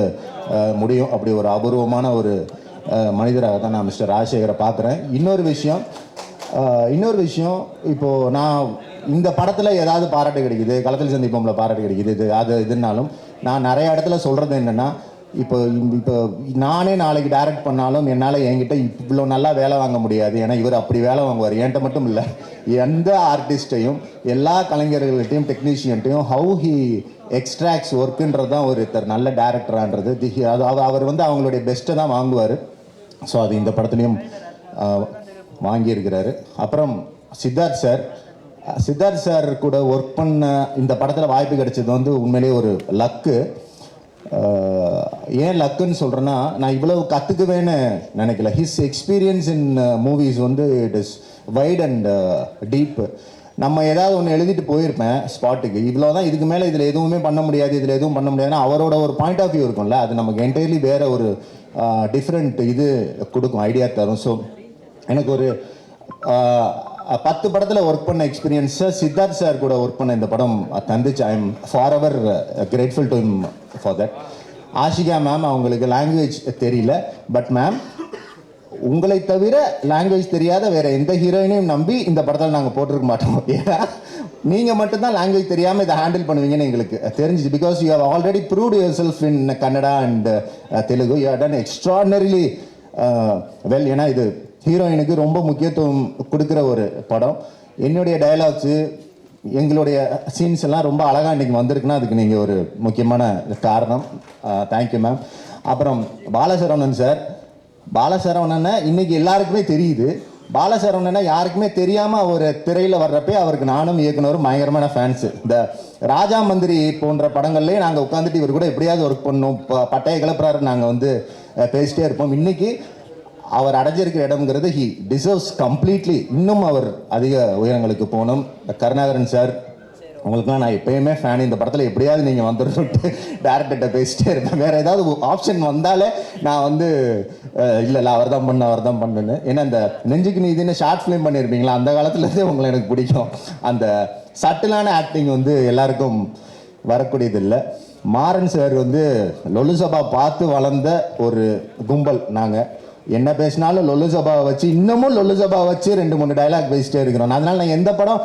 Speaker 8: முடியும். அப்படி ஒரு அபூர்வமான ஒரு மனிதராக தான் நான் மிஸ்டர் ராஜசேகரை பார்க்குறேன். இன்னொரு விஷயம், இப்போது நான் இந்த படத்தில் ஏதாவது பாராட்டு கிடைக்குது, களத்தில் சந்திப்போம்ல பாராட்டு கிடைக்குது, இதுனாலும் நான் நிறைய இடத்துல சொல்கிறது என்னென்னா, இப்போ நானே நாளைக்கு டைரக்ட் பண்ணாலும் என்னால் என்கிட்ட இவ்வளோ நல்லா வேலை வாங்க முடியாது. ஏன்னா இவர் அப்படி வேலை வாங்குவார். என்கிட்ட மட்டும் இல்லை, எந்த ஆர்டிஸ்ட்டையும் எல்லா கலைஞர்கள்ட்டையும் டெக்னீஷியன்ட்டையும் ஹவு ஹி எக்ஸ்ட்ராக்ட்ஸ் ஒர்க்குன்றது தான் ஒருத்தர் நல்ல டேரக்டரான்றது. அவர் வந்து அவங்களுடைய பெஸ்ட்டை தான் வாங்குவார். ஸோ அது இந்த படத்துலையும் வாங்கியிருக்கிறாரு. அப்புறம் சித்தார்த் சார் கூட ஒர்க் பண்ண இந்த படத்தில் வாய்ப்பு கிடைச்சது வந்து உண்மையிலேயே ஒரு லக்கு. ஏன் லக்குன்னு சொல்கிறேன்னா, நான் இவ்வளவு கற்றுக்குவேன்னு நினைக்கல. ஹிஸ் எக்ஸ்பீரியன்ஸ் இன் மூவிஸ் வந்து it is white and deep. நம்ம ஏதாவது ஒன்று எழுதிட்டு போயிருப்பேன் ஸ்பாட்டுக்கு, இவ்வளோ தான், இதுக்கு மேலே இதில் எதுவுமே பண்ண முடியாது, இதில் எதுவும் பண்ண முடியாதுன்னா அவரோட ஒரு பாயிண்ட் ஆஃப் வியூ இருக்கும்ல, அது நமக்கு என்டையர்லி வேறு ஒரு டிஃப்ரெண்ட் இது கொடுக்கும், ஐடியா தரும். ஸோ எனக்கு ஒரு 10 படத்தில் ஒர்க் பண்ண எக்ஸ்பீரியன்ஸை சித்தார்த் சார் கூட ஒர்க் பண்ண இந்த படம் தந்துச்சு. I am forever grateful to him for that. Ashika ma'am, அவங்களுக்கு லாங்குவேஜ் தெரியல, பட் மேம் உங்களை தவிர லாங்குவேஜ் தெரியாத வேற எந்த ஹீரோயினையும் நம்பி இந்த படத்தில் நாங்கள் போட்டிருக்க மாட்டோம். ஏன்னா நீங்கள் மட்டும்தான் லாங்குவேஜ் தெரியாமல் இதை ஹேண்டில் பண்ணுவீங்கன்னு எங்களுக்கு தெரிஞ்சிச்சு. Because you have already proved yourself in Kannada and Telugu. You have done extraordinarily well. ஏன்னா இது ஹீரோயினுக்கு ரொம்ப முக்கியத்துவம் கொடுக்குற ஒரு படம். என்னுடைய டயலாக்ஸு, எங்களுடைய சீன்ஸ் எல்லாம் ரொம்ப அழகாக இன்றைக்கி வந்திருக்குன்னா அதுக்கு நீங்கள் ஒரு முக்கியமான காரணம். Thank you ma'am. அப்புறம் பாலசரவணன் சார், பாலசரவணனை இன்றைக்கி எல்லாருக்குமே தெரியுது. பாலசரவணனை யாருக்குமே தெரியாமல் அவர் திரையில் வர்றப்பே அவருக்கு நானும் இயக்குனரும் பயங்கரமான ஃபேன்ஸு. இந்த ராஜா மந்திரி போன்ற படங்கள்லேயே நாங்கள் உட்காந்துட்டு இவர் கூட எப்படியாவது ஒர்க் பண்ணணும், பட்டைய கிளப்புறாரு, நாங்கள் வந்து பேசிட்டே இருப்போம். இன்றைக்கி அவர் அடைஞ்சிருக்கிற இடம்ங்கிறது ஹி டிசர்வ்ஸ் கம்ப்ளீட்லி. இன்னும் அவர் அதிக உயரங்களுக்கு போகணும். கருணாகரன் சார், உங்களுக்குலாம் நான் எப்பயுமே ஃபேன். இந்த படத்தில் எப்படியாவது நீங்கள் வந்துட்டு டேரக்டர்கிட்ட பேசிட்டே இருப்பேன். வேறு ஏதாவது ஆப்ஷன் வந்தாலே நான் வந்து இல்லை அவர் தான் பண்ணுன்னு. ஏன்னா இந்த நெஞ்சுக்கு நீதினு ஷார்ட் ஃபிலிம் பண்ணியிருப்பீங்களா, அந்த காலத்துலேருந்தே உங்களை எனக்கு பிடிக்கும். அந்த சட்டிலான ஆக்டிங் வந்து எல்லாருக்கும் வரக்கூடியதில்லை. மாறன் சார் வந்து லொலுசபா பார்த்து வளர்ந்த ஒரு கும்பல் நாங்கள். என்ன பேசினாலும் லொல்லு சபாவை வச்சு இன்னமும் லொல்லு சபாவை வச்சு 2-3 டைலாக் பேசிட்டே இருக்கிறோம். அதனால நான் எந்த படம்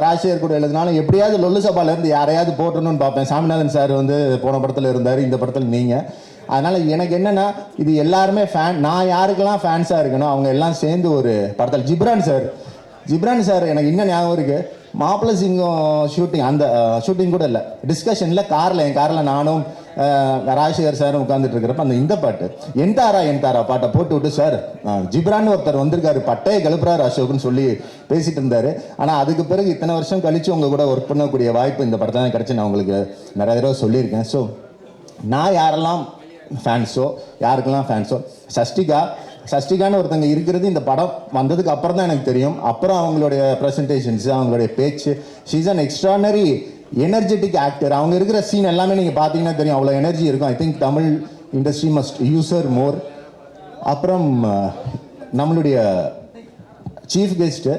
Speaker 8: ராஜசேகர் கூட எழுதினாலும் எப்படியாவது லொல்லு சபாலேருந்து யாரையாவது போட்டணும்னு பார்ப்பேன். சாமிநாதன் சார் வந்து போன படத்தில் இருந்தார், இந்த படத்தில் நீங்கள். அதனால் எனக்கு என்னென்னா இது எல்லாருமே ஃபேன். நான் யாருக்கெல்லாம் ஃபேன்ஸாக இருக்கணும் அவங்க எல்லாம் சேர்ந்து ஒரு படத்தில் ஜிப்ரான் சார் எனக்கு இன்னும் ஞாபகம் இருக்குது. மாப்பிள்ளை சிங்கம் ஷூட்டிங், அந்த ஷூட்டிங் கூட இல்லை, டிஸ்கஷனில் என் காரில் நானும் ராஜசேகர் சாரும் உட்காந்துட்டு இருக்கிறப்ப இந்த பாட்டு என் தாரா பாட்டை போட்டு விட்டு, சார் ஜிப்ரான் ஒருத்தர் வந்திருக்காரு பட்டையை கழுப்புறாரு அசோக்னு சொல்லி பேசிட்டு இருந்தார். ஆனால் அதுக்கு பிறகு இத்தனை வருஷம் கழித்து உங்கள் கூட ஒர்க் பண்ணக்கூடிய வாய்ப்பு இந்த படத்தை தான் கிடச்சி நான் உங்களுக்கு நிறைய தடவை சொல்லியிருக்கேன். ஸோ நான் யாரெல்லாம் ஃபேன்ஸோ யாருக்கெல்லாம் ஃபேன்ஸோ சஷ்டிகான்னு ஒருத்தங்க இருக்கிறது இந்த படம் வந்ததுக்கு அப்புறம் தான் எனக்கு தெரியும். அப்புறம் அவங்களுடைய ப்ரெசன்டேஷன்ஸ், அவங்களுடைய பேச்சு, she's an extraordinary energetic actor. அவங்க இருக்கிற சீன் எல்லாமே நீங்கள் பார்த்தீங்கன்னா தெரியும், அவ்வளோ எனர்ஜி இருக்கும். I think Tamil industry must use her more. அப்புறம் நம்மளுடைய சீஃப் கெஸ்ட்டு,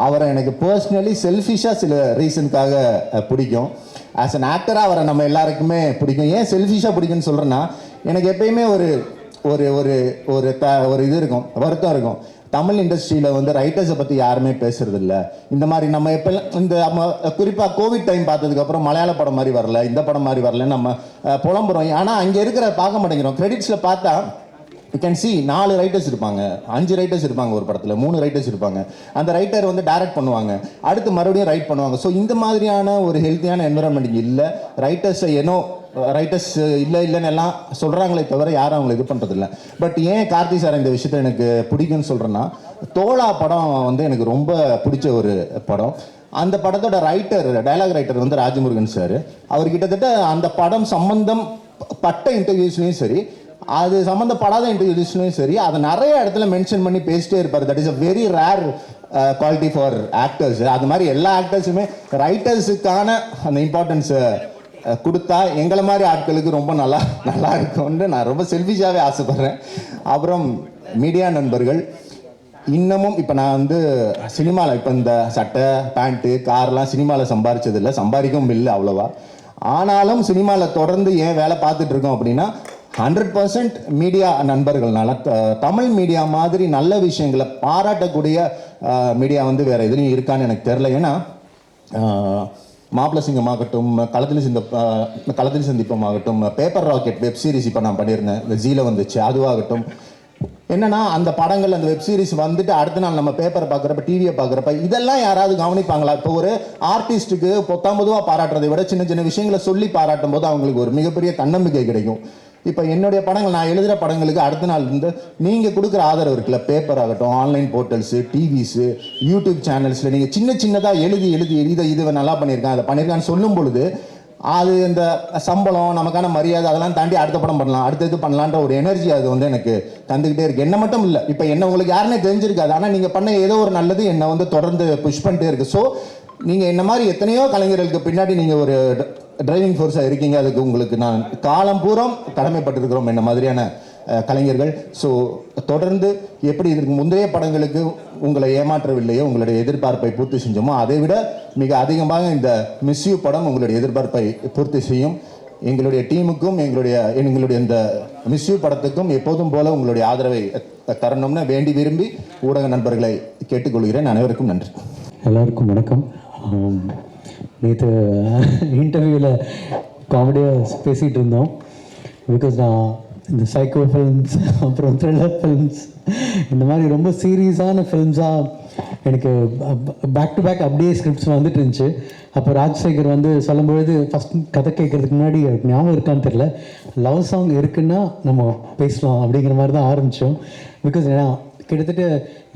Speaker 8: அவரை எனக்கு பர்சனலி செல்ஃபிஷாக சில ரீசனுக்காக பிடிக்கும். ஆஸ் அன் ஆக்டராக அவரை நம்ம எல்லாருக்குமே பிடிக்கும். ஏன் செல்ஃபிஷாக பிடிக்குன்னு சொல்கிறேன்னா, எனக்கு எப்பயுமே ஒரு ஒரு ஒரு ஒரு இது இருக்கும், வருத்தம் இருக்கும். தமிழ் இண்டஸ்ட்ரியில் வந்து ரைட்டர்ஸை பற்றி யாருமே பேசுறதில்ல. இந்த மாதிரி நம்ம எப்போல்லாம் இந்த குறிப்பாக கோவிட் டைம் பார்த்ததுக்கப்புறம் மலையாள படம் மாதிரி வரல, இந்த படம் மாதிரி வரலன்னு நம்ம புலம்புறோம். ஆனால் அங்கே இருக்கிற பார்க்க மாட்டேங்கிறோம். கிரெடிட்ஸில் பார்த்தா யூ கேன் சி 4 ரைட்டர்ஸ் இருப்பாங்க, 5 ரைட்டர்ஸ் இருப்பாங்க ஒரு படத்தில், 3 ரைட்டர்ஸ் இருப்பாங்க. அந்த ரைட்டர் வந்து டைரக்ட் பண்ணுவாங்க, அடுத்து மறுபடியும் ரைட் பண்ணுவாங்க. ஸோ இந்த மாதிரியான ஒரு ஹெல்த்தியான என்விரான்மெண்ட் இல்லை. ரைட்டர்ஸை ரைட்டர்ஸ் இல்லைன்னு எல்லாம் சொல்கிறாங்களே தவிர யாரும் அவங்களை இது பண்ணுறதில்ல. பட் ஏன் கார்த்தி சார் இந்த விஷயத்தை எனக்கு பிடிக்குன்னு சொல்கிறேன்னா, தோழா படம் வந்து எனக்கு ரொம்ப பிடிச்ச ஒரு படம். அந்த படத்தோட டைலாக் ரைட்டர் வந்து ராஜமுருகன் சார். அவர் கிட்டத்தட்ட அந்த படம் சம்பந்தம் பட்ட இன்டர்வியூஸ்லையும் சரி, அது சம்மந்தப்படாத இன்டர்வியூஸ்லையும் சரி, அதை நிறைய இடத்துல மென்ஷன் பண்ணி பேசிட்டே இருப்பார். That is a very rare quality for actors. அது மாதிரி எல்லா ஆக்டர்ஸுமே ரைட்டர்ஸுக்கான அந்த இம்பார்ட்டன்ஸை கொடுத்தா எங்களை மாதிரி ஆட்களுக்கு ரொம்ப நல்லா இருக்கும்னு நான் ரொம்ப செல்ஃபிஷாகவே ஆசைப்பட்றேன். அப்புறம் மீடியா நண்பர்கள், இன்னமும் இப்போ நான் வந்து சினிமாவில் இப்போ இந்த சட்டை பேண்ட்டு கார்லாம் சினிமாவில் சம்பாரிச்சதில்லை, சம்பாதிக்கவும் இல்லை அவ்வளோவா. ஆனாலும் சினிமாவில் தொடர்ந்து ஏன் வேலை பார்த்துட்டு இருக்கோம் அப்படின்னா 100% மீடியா நண்பர்கள்னால. தமிழ் மீடியா மாதிரி நல்ல விஷயங்களை பாராட்டக்கூடிய மீடியா வந்து வேறு எதுலையும் இருக்கான்னு எனக்கு தெரில. ஏன்னா மாப்பிள்ளை சிங்கம் ஆகட்டும், களத்தில் சந்திப்பம் ஆகட்டும், பேப்பர் ராக்கெட் வெப் சீரிஸ் இப்போ நான் பண்ணியிருந்தேன், இந்த ஜீல வந்துச்சு, அதுவாகட்டும். என்னன்னா அந்த படங்கள் அந்த வெப் சீரிஸ் வந்துட்டு அடுத்த நாள் நம்ம பேப்பரை பார்க்குறப்ப, டிவியை பார்க்குறப்ப இதெல்லாம் யாராவது கவனிப்பாங்களா? இப்போ ஒரு ஆர்டிஸ்ட்டுக்கு பொத்தாம்பதுவாக பாராட்டுறதை விட சின்ன சின்ன விஷயங்களை சொல்லி பாராட்டும் போது அவங்களுக்கு ஒரு மிகப்பெரிய தன்னம்பிக்கை கிடைக்கும். இப்போ என்னுடைய படங்கள், நான் எழுதுகிற படங்களுக்கு அடுத்த நாள் இருந்து நீங்கள் கொடுக்குற ஆதரவு இருக்குல்ல, பேப்பர் ஆகட்டும், ஆன்லைன் போர்ட்டல்ஸு, டிவிஸு, யூடியூப் சேனல்ஸில் நீங்கள் சின்னதாக எழுதி இதை நல்லா பண்ணியிருக்கேன், அதை பண்ணியிருக்கான்னு சொல்லும் பொழுது அது இந்த சம்பளம், நமக்கான மரியாதை அதெல்லாம் தாண்டி அடுத்த படம் பண்ணலாம், அடுத்த இது பண்ணலான்ற ஒரு எனர்ஜி அது வந்து எனக்கு தந்துக்கிட்டே இருக்குது. என்ன மட்டும் இல்லை, இப்போ என்ன உங்களுக்கு யாருன்னே தெரிஞ்சிருக்காது, ஆனால் நீங்கள் பண்ண ஏதோ ஒரு நல்லது என்னை வந்து தொடர்ந்து புஷ் பண்ணிட்டே இருக்குது. ஸோ நீங்கள் என்ன மாதிரி எத்தனையோ கலைஞர்களுக்கு பின்னாடி நீங்கள் ஒரு டிரைவிங் ஃபோர்ஸாக இருக்கீங்க. அதுக்கு உங்களுக்கு நான் காலம் பூரா கடமைப்பட்டிருக்கிறோம் என்ன மாதிரியான கலைஞர்கள். ஸோ தொடர்ந்து எப்படி இதற்கு முந்தைய படங்களுக்கு உங்களை ஏமாற்றவில்லையோ, உங்களுடைய எதிர்பார்ப்பை பூர்த்தி செஞ்சோமோ, அதை விட மிக அதிகமாக இந்த மிஸ் யூ படம் உங்களுடைய எதிர்பார்ப்பை பூர்த்தி செய்யும். எங்களுடைய டீமுக்கும் எங்களுடைய இந்த மிஸ் யூ படத்துக்கும் எப்போதும் போல உங்களுடைய ஆதரவை தரணும்னு வேண்டி விரும்பி ஊடக நண்பர்களை கேட்டுக்கொள்கிறேன். அனைவருக்கும் நன்றி.
Speaker 5: எல்லாருக்கும் வணக்கம். நேற்று இன்டர்வியூவில் காமெடியாக பேசிகிட்டு இருந்தோம். பிகாஸ் நான் இந்த சைக்கோ ஃபில்ம்ஸ், அப்புறம் த்ரில்லர் ஃபில்ம்ஸ், இந்த மாதிரி ரொம்ப சீரியஸான ஃபில்ம்ஸாக எனக்கு பேக் டு பேக் அப்படியே ஸ்கிரிப்ட்ஸ் வந்துட்டு இருந்துச்சு. அப்போ ராஜசேகர் வந்து சொல்லும்பொழுது ஃபஸ்ட் கதை கேட்குறதுக்கு முன்னாடி ஞாபகம் இருக்கான்னு தெரில, லவ் சாங் இருக்குன்னா நம்ம பேசலாம் அப்படிங்கிற மாதிரி தான் ஆரம்பித்தோம். பிகாஸ் ஏன்னா கிட்டத்தட்ட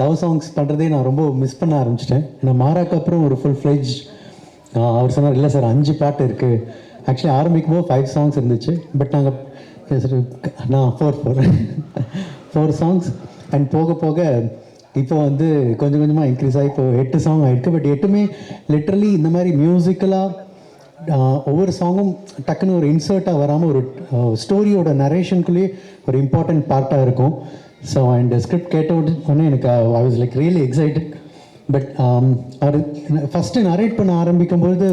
Speaker 5: லவ் சாங்ஸ் பண்ணுறதே நான் ரொம்ப மிஸ் பண்ண ஆரம்பிச்சிட்டேன். ஏன்னா மாறாக்கு அப்புறம் ஒரு ஃபுல் ஃப்ளெஜ் அவர் சொன்னார், இல்லை சார் 5 பாட்டு இருக்குது. ஆக்சுவலி ஆரம்பிக்கும் போது 5 சாங்ஸ் இருந்துச்சு. பட் நாங்கள் நான் 4 சாங்ஸ் அண்ட் போக போக இப்போ வந்து கொஞ்சம் கொஞ்சமாக இன்க்ரீஸ் ஆகி இப்போ 8 சாங் ஆகிருக்கு. பட் 8மே லிட்ரலி இந்த மாதிரி மியூசிக்கலாக ஒவ்வொரு சாங்கும் டக்குன்னு ஒரு இன்சர்ட்டாக வராமல் ஒரு ஸ்டோரியோட நரேஷனுக்குள்ளேயே ஒரு இம்பார்ட்டண்ட் பார்ட்டாக இருக்கும். ஸோ அண்ட் ஸ்கிரிப்ட் கேட்ட உடனே எனக்கு I was like really excited. But அவர் ஃபஸ்ட்டு நரேட் பண்ண ஆரம்பிக்கும்போது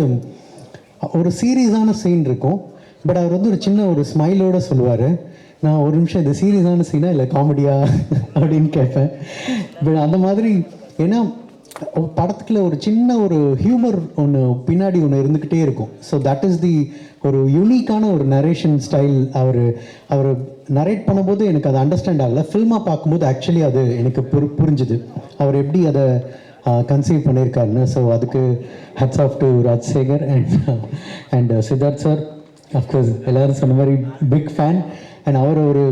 Speaker 5: ஒரு சீரியஸான சீன் இருக்கும். பட் அவர் வந்து ஒரு சின்ன ஒரு ஸ்மைலோடு சொல்லுவார், நான் ஒரு நிமிஷம் இது சீரியஸான சீனா இல்லை காமெடியா அப்படின்னு கேட்பேன். பட் அந்த மாதிரி ஏன்னா படத்துக்குள்ள ஒரு சின்ன ஒரு ஹியூமர் ஒன்று பின்னாடி ஒன்று இருந்துக்கிட்டே இருக்கும். ஸோ தட் இஸ் தி ஒரு யூனிக்கான ஒரு நரேஷன் ஸ்டைல். அவர் நரேட் பண்ணும்போது எனக்கு அது அண்டர்ஸ்டாண்ட் ஆகலை. ஃபில்மாக பார்க்கும்போது ஆக்சுவலி அது எனக்கு புரிஞ்சுது அவர் எப்படி அதை கன்சீவ் பண்ணியிருக்காருன்னு. ஸோ அதுக்கு hats off to Rajasekhar and Siddharth sir. Of course எல்லோரும் சொன்ன மாதிரி பிக் ஃபேன். அண்ட் அவர் ஒரு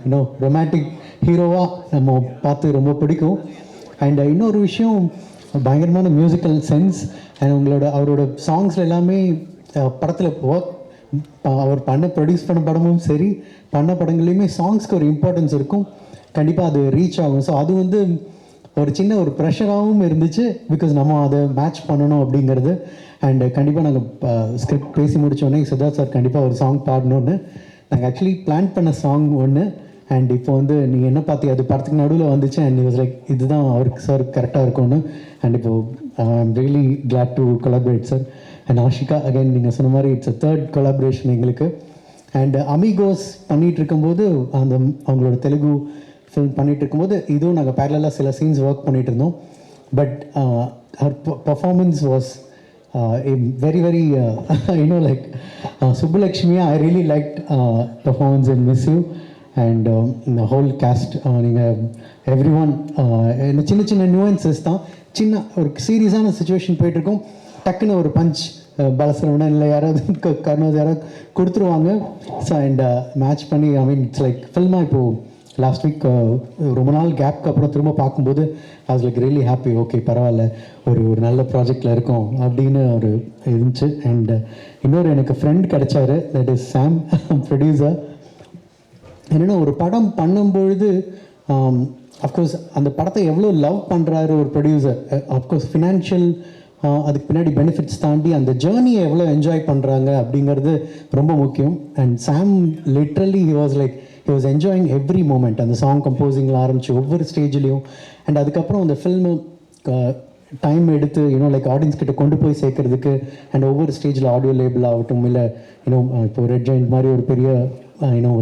Speaker 5: இன்னும் ரொமான்டிக் ஹீரோவாக நம்ம பார்த்து ரொம்ப பிடிக்கும். அண்ட் இன்னொரு விஷயம் பயங்கரமான மியூசிக்கல் சென்ஸ். அண்ட் அவரோட சாங்ஸில் எல்லாமே படத்தில் அவர் ப்ரொடியூஸ் பண்ண படமும் சரி பண்ண படங்கள்லையுமே சாங்ஸ்க்கு ஒரு இம்பார்ட்டன்ஸ் இருக்கும். கண்டிப்பாக அது ரீச் ஆகும். ஸோ அது வந்து ஒரு சின்ன ஒரு ப்ரெஷராகவும் இருந்துச்சு, பிகாஸ் நம்ம அதை மேட்ச் பண்ணணும் அப்படிங்கிறது. அண்ட் கண்டிப்பாக நாங்கள் ஸ்கிரிப்ட் பேசி முடித்தோடனே சித்தார்த் சார் கண்டிப்பாக ஒரு சாங் பாடணுன்னு நாங்கள் ஆக்சுவலி பிளான் பண்ண சாங் ஒன்று. அண்ட் இப்போ வந்து நீங்கள் என்ன பார்த்தி அது படத்துக்கு நடுவில் வந்துச்சு. அண்ட் வாஸ் லைக் இதுதான் அவருக்கு சார் கரெக்டாக இருக்கும்னு. அண்ட் இப்போது I'm really glad to collaborate sir. And Ashika again நீங்கள் சொன்ன மாதிரி இட்ஸ் அ தேர்ட் கொலாபரேஷன் எங்களுக்கு. அண்ட் அமிகோஸ் பண்ணிகிட்டு இருக்கும்போது அவங்களோட தெலுங்கு ஃபில்ம் பண்ணிகிட்டு இருக்கும்போது இதுவும் நாங்கள் பேரலாக சில சீன்ஸ் ஒர்க் பண்ணிகிட்டு இருந்தோம். But her performance was very very like Subbulakshmi, I really liked performance in Miss You and the whole cast. Everyone சின்ன சின்ன நியூவன்சஸ் தான். சின்ன ஒரு சீரியஸான சுச்சுவேஷன் போயிட்டுருக்கோம், டக்குன்னு ஒரு பஞ்ச் பாலசரவணன் இல்லை யாராவது கர்ணோஸ் யாராவது கொடுத்துருவாங்க. ஸோ அண்ட் மேட்ச் பண்ணி இட்ஸ் லைக் ஃபில்மாக இப்போது லாஸ்ட் வீக் ரொம்ப நாள் கேப்க்கு அப்புறம் திரும்ப பார்க்கும்போது ஐ was like really happy. Okay பரவாயில்ல, ஒரு நல்ல ப்ராஜெக்டில் இருக்கோம் அப்படின்னு ஒரு இருந்துச்சு. அண்ட் இன்னொரு எனக்கு ஃப்ரெண்ட் கிடைச்சாரு, தட் இஸ் சாம், ப்ரொடியூசர். என்னென்னா ஒரு படம் பண்ணும்பொழுது அஃப்கோர்ஸ் அந்த படத்தை எவ்வளோ லவ் பண்ணுறாரு ஒரு ப்ரொடியூசர். அஃப்கோர்ஸ் ஃபினான்ஷியல் அதுக்கு பின்னாடி பெனிஃபிட்ஸ் தாண்டி அந்த ஜேர்னியை எவ்வளோ என்ஜாய் பண்ணுறாங்க அப்படிங்கிறது ரொம்ப முக்கியம். And Sam literally he was like he was enjoying every moment. அந்த சாங் கம்போசிங்கில் ஆரம்பிச்சு ஒவ்வொரு ஸ்டேஜ்லேயும். அண்ட் அதுக்கப்புறம் அந்த ஃபில்மு டைம் எடுத்து லைக் ஆடியன்ஸ் கிட்ட கொண்டு போய் சேர்க்கறதுக்கு அண்ட் ஒவ்வொரு ஸ்டேஜில் ஆடியோ லேபிள் ஆகட்டும் இல்லை இப்போ ரெட் ஜாயிண்ட் மாதிரி ஒரு பெரிய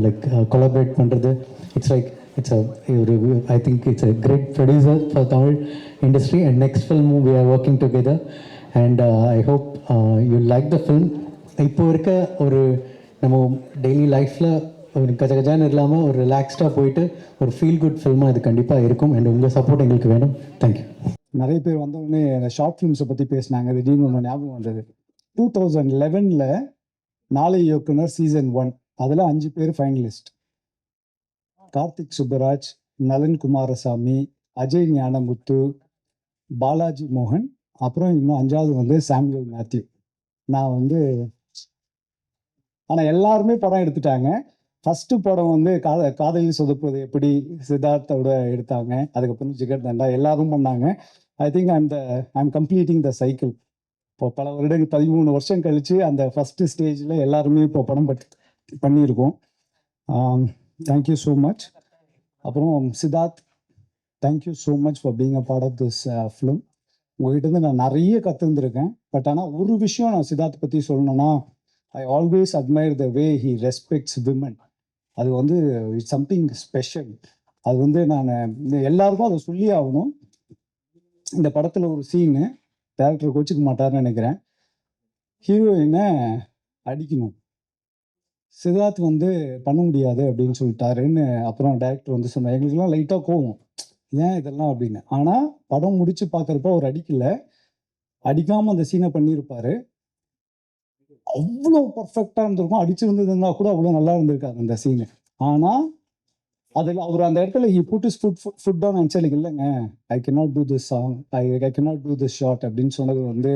Speaker 5: லைக் கொலாபரேட் பண்ணுறது. இட்ஸ் ஒரு I think it's a great producer for Tamil industry. And next ஃபில்மும் we are working together. And I hope you like the film. இப்போ இருக்க ஒரு நம்ம டெய்லி லைஃப்பில் ஒரு கஜகஜான்னு இல்லாமல் ஒரு ரிலாக்ஸ்டாக போயிட்டு ஒரு ஃபீல் குட் ஃபில்மாக இது கண்டிப்பாக இருக்கும். அண்ட் உங்கள் சப்போர்ட் எங்களுக்கு வேணும். தேங்க்யூ.
Speaker 9: நிறைய பேர் வந்தவுடனே அந்த ஷார்ட் ஃபிலிம்ஸை பற்றி பேசினாங்க. திடீர்னு ஒன்று ஞாபகம் வந்தது. 2011 நாளை இயக்குனர் சீசன் 1 அதில் 5 பேர் ஃபைனலிஸ்ட். கார்த்திக் சுப்பராஜ், நலன் குமாரசாமி, அஜய் ஞானமுத்து, பாலாஜி மோகன், அப்புறம் இன்னும் 5வது வந்து சாமுவேல் மேத்யூ. நான் வந்து ஆனால் எல்லாருமே படம் எடுத்துட்டாங்க. ஃபஸ்ட்டு படம் வந்து காதலில் சொதப்புவது எப்படி சித்தார்த்தோட எடுத்தாங்க. அதுக்கப்புறம் ஜிகர் தண்டா எல்லாரும் பண்ணாங்க. I think I'm completing the cycle. இப்போ பல வருடங்கள் 13 வருஷம் கழித்து அந்த ஃபஸ்ட்டு ஸ்டேஜில் எல்லாருமே இப்போ படம் பண்ணியிருக்கோம். Thank you so much. அப்புறம் Siddharth, thank you so much for being a part of this film. உங்கள்கிட்ட நான் நிறைய கற்றுருந்துருக்கேன். பட் ஆனால் ஒரு விஷயம் நான் சித்தார்த் பற்றி சொல்லணும்னா, I always admire the way he respects women. அது வந்து இட்ஸ் சம்திங் ஸ்பெஷல். அது வந்து நான் எல்லாருக்கும் அதை சொல்லி ஆகணும். இந்த படத்தில் ஒரு சீனு டேரக்டர் கோச்சிக்க மாட்டார்னு நினைக்கிறேன். ஹீரோயினை அடிக்கணும், சித்தார்த் வந்து பண்ண முடியாது அப்படின்னு சொல்லிட்டாருன்னு அப்புறம் டேரக்டர் வந்து சொன்னார். எங்களுக்குலாம் லைட்டாக கோவம், ஏன் இதெல்லாம் அப்படின்னு. ஆனால் படம் முடித்து பார்க்குறப்ப அவர் அடிக்காமல் அந்த சீனை பண்ணியிருப்பார். அவ்வளோ பர்ஃபெக்டாக இருந்திருக்கும். அடிச்சிருந்ததுன்னா கூட அவ்வளோ நல்லா இருந்திருக்காரு அந்த சீனு. ஆனால் அதில் அவர் அந்த இடத்துல he put his foot down and selling, இல்லைங்க I cannot do this song, I cannot do this shot அப்படின்னு சொன்னது வந்து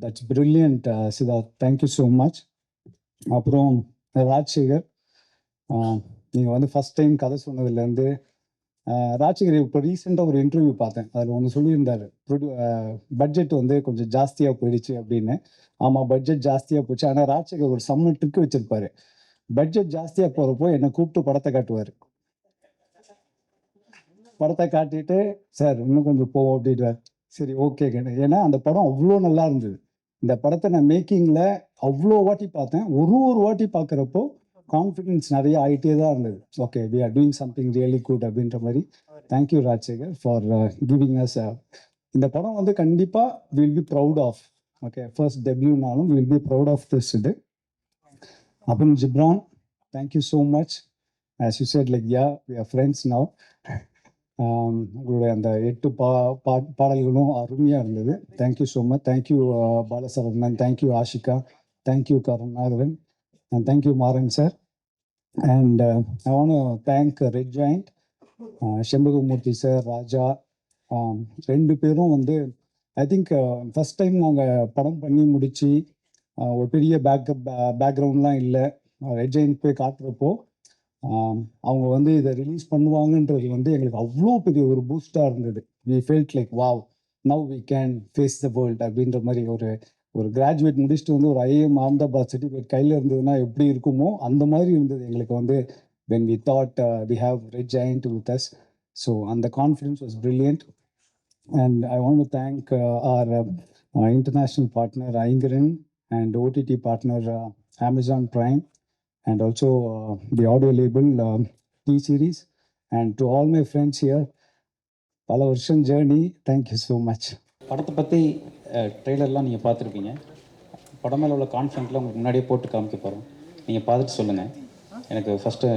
Speaker 9: that's brilliant Siddharth. Thank you so much. அப்புறம் ராஜசேகர், நீங்கள் வந்து ஃபஸ்ட் டைம் கதை சொன்னதுலேருந்து ராஜசேகர் இப்போ ரீசெண்டாக ஒரு இன்டர்வியூ பார்த்தேன். அதில் ஒன்று சொல்லியிருந்தார், பட்ஜெட் வந்து கொஞ்சம் ஜாஸ்தியாக போயிடுச்சு அப்படின்னு. ஆமாம், பட்ஜெட் ஜாஸ்தியாக போச்சு. ஆனால் ராஜசேகர் ஒரு செம்ம ட்ரிக்கு வச்சுருப்பாரு. பட்ஜெட் ஜாஸ்தியாக போகிறப்போ என்னை கூப்பிட்டு படத்தை காட்டுவார். படத்தை காட்டிட்டு சார் இன்னும் கொஞ்சம் போவோம் அப்படின்வார். சரி ஓகே. ஏன்னா அந்த படம் அவ்வளோ நல்லா இருந்தது. இந்த படத்தை நான் மேக்கிங்கில் அவ்வளோ வாட்டி பார்த்தேன். ஒரு வாட்டி பார்க்குறப்போ கான்ஃபிடென்ஸ் நிறைய ஆகிட்டே தான் இருந்தது. Okay, we are doing something really good அப்படின்ற மாதிரி. Thank you Rajasekar for giving us. இந்த படம் வந்து கண்டிப்பாக will be proud of. Okay, first டெபியூனாலும் will be proud of this. இது அப்புறம் Ghibran, thank you so much. As you said, like yeah we are friends now. உங்களுடைய அந்த 8 பாடல்களும் அருமையாக இருந்தது. Thank you so much. Thank you Balasaravanan, thank you Ashika, thank you Karunakaran, and thank you Maran sir. And I want to thank Red Giant, Senbagamoorthy sir, Raja. 2 பேரும் வந்து I think first time நாங்கள் படம் பண்ணி முடித்து ஒரு பெரிய பேக்ரவுண்ட்லாம் இல்லை. ரெட் ஜாயிண்ட் போய் காட்டுறப்போ அவங்க வந்து இதை ரிலீஸ் பண்ணுவாங்கன்றது வந்து எங்களுக்கு அவ்வளோ பெரிய ஒரு பூஸ்டாக இருந்தது. We felt like wow, now we can face the world அப்படின்ற மாதிரி. ஒரு கிராஜுவேட் முடிச்சுட்டு வந்து ஒரு ஐஏஎம் அஹமதாபாத் சர்டிஃபிகேட் கையில் இருந்ததுன்னா எப்படி இருக்குமோ அந்த மாதிரி இருந்தது எங்களுக்கு வந்து when we thought we have Red Giant with us. So and the confidence was brilliant. And I want to thank our international partner Aingaran and OTT partner Amazon Prime, and also the audio label T-Series, and to all my friends here, பல வருஷம் journey. Thank you so much.
Speaker 10: படத்தை பற்றி ட்ரெய்லர்லாம் நீங்கள் பார்த்துருப்பீங்க. படம் மேலே உள்ள கான்ஃபிடென்ட்லாம் உங்களுக்கு முன்னாடியே போட்டு காமிக்க போகிறோம். நீங்கள் பார்த்துட்டு சொல்லுங்கள். எனக்கு ஃபஸ்ட்டு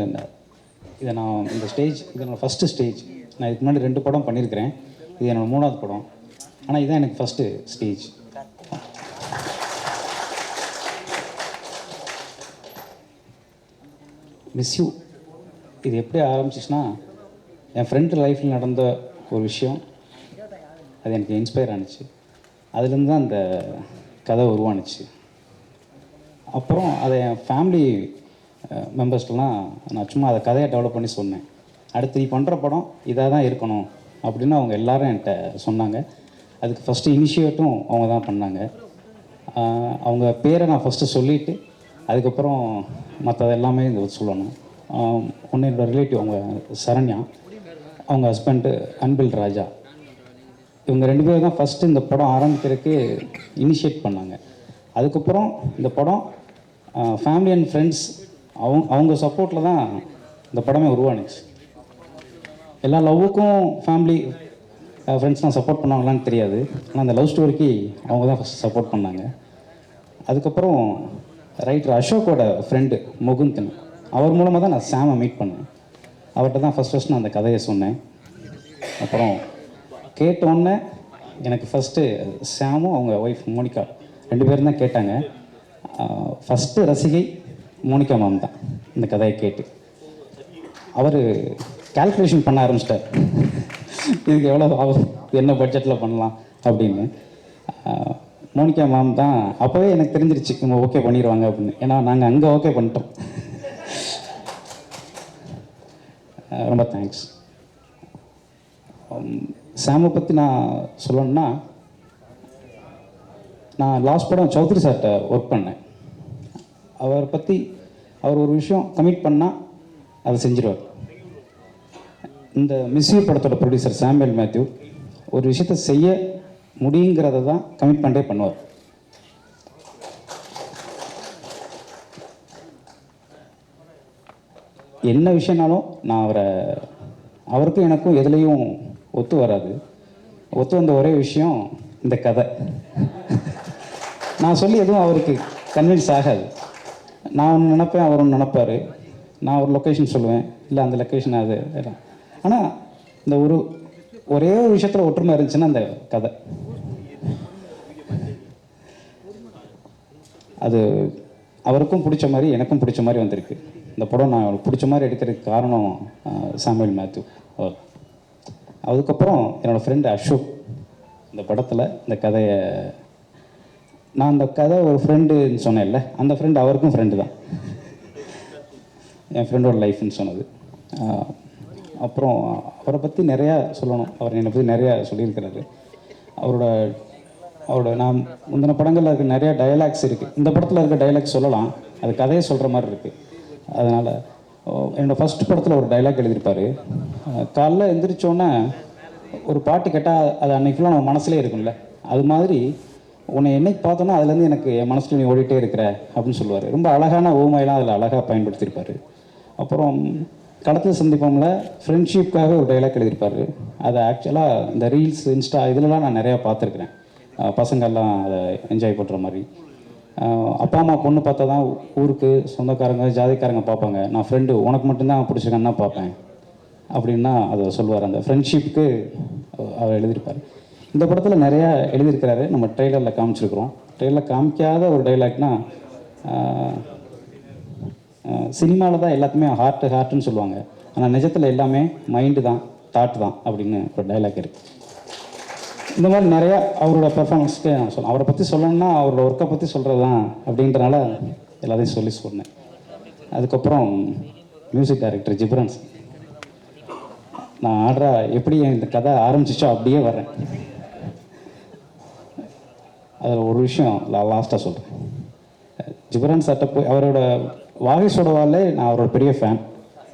Speaker 10: இதை நான் இந்த ஸ்டேஜ், இது என்னோடய ஃபஸ்ட்டு ஸ்டேஜ். நான் இதுக்கு முன்னாடி 2 படம் பண்ணியிருக்கிறேன். இது என்னோடய 3வது படம். ஆனால் இதுதான் எனக்கு ஃபஸ்ட்டு ஸ்டேஜ். மிஸ் யூ இது எப்படி ஆரம்பிச்சிச்சுன்னா, என் ஃப்ரெண்டு லைஃப்பில் நடந்த ஒரு விஷயம், அது எனக்கு இன்ஸ்பயர் ஆனிச்சு. அதுலேருந்து தான் அந்த கதை உருவானுச்சு. அப்புறம் அதை என் ஃபேமிலி மெம்பர்ஸ்லாம் நான் சும்மா அதை கதையை டெவலப் பண்ணி சொன்னேன். அடுத்து நீ பண்ணுற படம் இதாக தான் இருக்கணும் அப்படின்னு அவங்க எல்லோரும் என்கிட்ட சொன்னாங்க. அதுக்கு ஃபஸ்ட்டு இனிஷியேட்டும் அவங்க தான் பண்ணாங்க. அவங்க பேரை நான் ஃபஸ்ட்டு சொல்லிவிட்டு அதுக்கப்புறம் மற்றது எல்லாமே இங்கே சொல்லணும். ஒன்று என்னோடய ரிலேட்டிவ், அவங்க சரண்யா, அவங்க ஹஸ்பண்டு அன்பில் ராஜா. இவங்க 2 பேரும் தான் ஃபஸ்ட்டு இந்த படம் ஆரம்பிக்கிறதுக்கு இனிஷியேட் பண்ணாங்க. அதுக்கப்புறம் இந்த படம் ஃபேமிலி அண்ட் ஃப்ரெண்ட்ஸ் அவங்க சப்போர்ட்டில் தான் இந்த படமே உருவானுச்சு. எல்லா லவ்வுக்கும் ஃபேமிலி ஃப்ரெண்ட்ஸ்லாம் சப்போர்ட் பண்ணாங்களான்னு தெரியாது. ஆனால் அந்த லவ் ஸ்டோரிக்கு அவங்க தான் ஃபஸ்ட் சப்போர்ட் பண்ணாங்க. அதுக்கப்புறம் ரைட்டர் அசோக்கோட ஃப்ரெண்டு முகுந்தன், அவர் மூலமாக தான் நான் சாமை மீட் பண்ணேன். அவர்கிட்ட தான் ஃபஸ்ட் நான் அந்த கதையை சொன்னேன். அப்புறம் கேட்டோன்னே எனக்கு ஃபஸ்ட்டு சாமும் அவங்க ஒய்ஃப் மோனிகா 2 பேரும் தான் கேட்டாங்க. ஃபஸ்ட்டு ரசிகை மோனிகா மேம் தான் இந்த கதையை கேட்டு. அவர் கால்குலேஷன் பண்ண ஆரம்பிச்சிட்டார், இதுக்கு எவ்வளோ ஆகும், என்ன பட்ஜெட்டில் பண்ணலாம் அப்படின்னு. மோனிகா மேம் தான் அப்போவே எனக்கு தெரிஞ்சிருச்சு இவங்க ஓகே பண்ணிடுவாங்க அப்படின்னு. ஏன்னா நாங்கள் அங்கே ஓகே பண்ணிட்டோம். ரொம்ப தேங்க்ஸ். சாமை பற்றி நான் சொல்லணுன்னா, நான் லாஸ்ட் படம் சௌத்ரி சார்கிட்ட ஒர்க் பண்ணேன். அவர் ஒரு விஷயம் கமிட் பண்ணால் அதை செஞ்சிருவார். இந்த மிஸ் யூ படத்தோட ப்ரொடியூசர் சாமுவேல் மேத்யூ ஒரு விஷயத்தை செய்ய முடியுங்கிறத தான் கமிட்மெண்ட்டே பண்ணுவார். என்ன விஷயம்னாலும் நான் அவருக்கும் எனக்கும் எதுலேயும் ஒத்து வராது. ஒத்து வந்த ஒரே விஷயம் இந்த கதை. நான் சொல்லி எதுவும் அவருக்கு கன்வின்ஸ் ஆகாது. நான் ஒன்று நினப்பேன், அவர் ஒன்று நினப்பார். நான் ஒரு லொக்கேஷன் சொல்லுவேன், இல்லை அந்த லொக்கேஷன் அது. ஆனால் இந்த ஒரே ஒரு விஷயத்தில் ஒற்றுமை இருந்துச்சுன்னா அந்த கதை அது அவருக்கும் பிடிச்ச மாதிரி எனக்கும் பிடிச்ச மாதிரி வந்திருக்கு. இந்த படம் நான் அவருக்கு பிடிச்ச மாதிரி எடுக்கிறதுக்கு காரணம் சாமுவேல் மேத்யூ. அதுக்கப்புறம் என்னோடய ஃப்ரெண்டு அசோக் இந்த படத்தில் இந்த கதையை, நான் அந்த கதை ஒரு ஃப்ரெண்டுன்னு சொன்னேன்ல, அந்த ஃப்ரெண்டு அவருக்கும் ஃப்ரெண்டு தான், என் ஃப்ரெண்டோட லைஃப்னு சொன்னது. அப்புறம் அவரை பற்றி நிறையா சொல்லணும். அவர் என்னை பற்றி நிறையா சொல்லியிருக்கிறாரு. அவரோட நான் முந்தின படங்களில் இருக்க நிறையா டைலாக்ஸ் இருக்குது. இந்த படத்தில் இருக்க டைலாக்ஸ் சொல்லலாம், அது கதையை சொல்கிற மாதிரி இருக்குது. அதனால் என்னோடய ஃபஸ்ட் படத்தில் ஒரு டைலாக் எழுதியிருப்பார். காலைல எழுந்திரிச்சோன்னே ஒரு பாட்டு கேட்டால் அது அன்றைக்கி ஃபுல்லாக நம்ம மனசுலேயே இருக்கும்ல, அது மாதிரி உன்னை என்னைக்கு பார்த்தோன்னா அதுலேருந்து எனக்கு என் மனசில் நீ ஓடிட்டே இருக்கிற அப்படின்னு சொல்லுவார். ரொம்ப அழகான ஓமையெல்லாம் அதில் அழகாக பயன்படுத்தியிருப்பார். அப்புறம் களத்தில் சந்திப்போம்ல ஃப்ரெண்ட்ஷிப்காக ஒரு டைலாக் எழுதியிருப்பார். அதை ஆக்சுவலாக இந்த ரீல்ஸ் இன்ஸ்டா இதிலலாம் நான் நிறையா பார்த்துருக்குறேன். பசங்கள்லாம் அதை என்ஜாய் பண்ணுற மாதிரி. அப்பா அம்மா பொண்ணு பார்த்தா தான் ஊருக்கு சொந்தக்காரங்க ஜாதிக்காரங்க பார்ப்பாங்க. நான் ஃப்ரெண்டு உனக்கு மட்டும்தான் பிடிச்சிருக்கேன்னா பார்ப்பேன் அப்படின்னா அதை சொல்லுவார். அந்த ஃப்ரெண்ட்ஷிப்புக்கு அவர் எழுதியிருப்பார். இந்த படத்தில் நிறையா எழுதியிருக்கிறாரு. நம்ம ட்ரெய்லரில் காமிச்சிருக்கிறோம். ட்ரெய்லரில் காமிக்காத ஒரு டைலாக்னா, சினிமாவில் தான் எல்லாத்துமே ஹார்ட்டுன்னு சொல்லுவாங்க, ஆனால் நிஜத்தில் எல்லாமே மைண்டு தான், தாட் தான் அப்படின்னு ஒரு டைலாக் இருக்குது. இந்த மாதிரி நிறையா அவரோட பெர்ஃபார்மன்ஸ்க்கு நான் சொல்ல, அவரை பற்றி சொல்லணும்னா அவரோட ஒர்க்கை பற்றி சொல்கிறது தான் அப்படின்றனால எல்லாத்தையும் சொன்னேன். அதுக்கப்புறம் மியூசிக் டைரக்டர் ஜிப்ரான் சார். நான் எப்படி இந்த கதை ஆரம்பிச்சிச்சோ அப்படியே வர்றேன். அதில் ஒரு விஷயம் லாஸ்ட்டாக சொல்கிறேன். ஜிப்ரான் சார்ட்ட போய் அவரோட வாகிஸோட வாலே நான் அவரோட பெரிய ஃபேன்.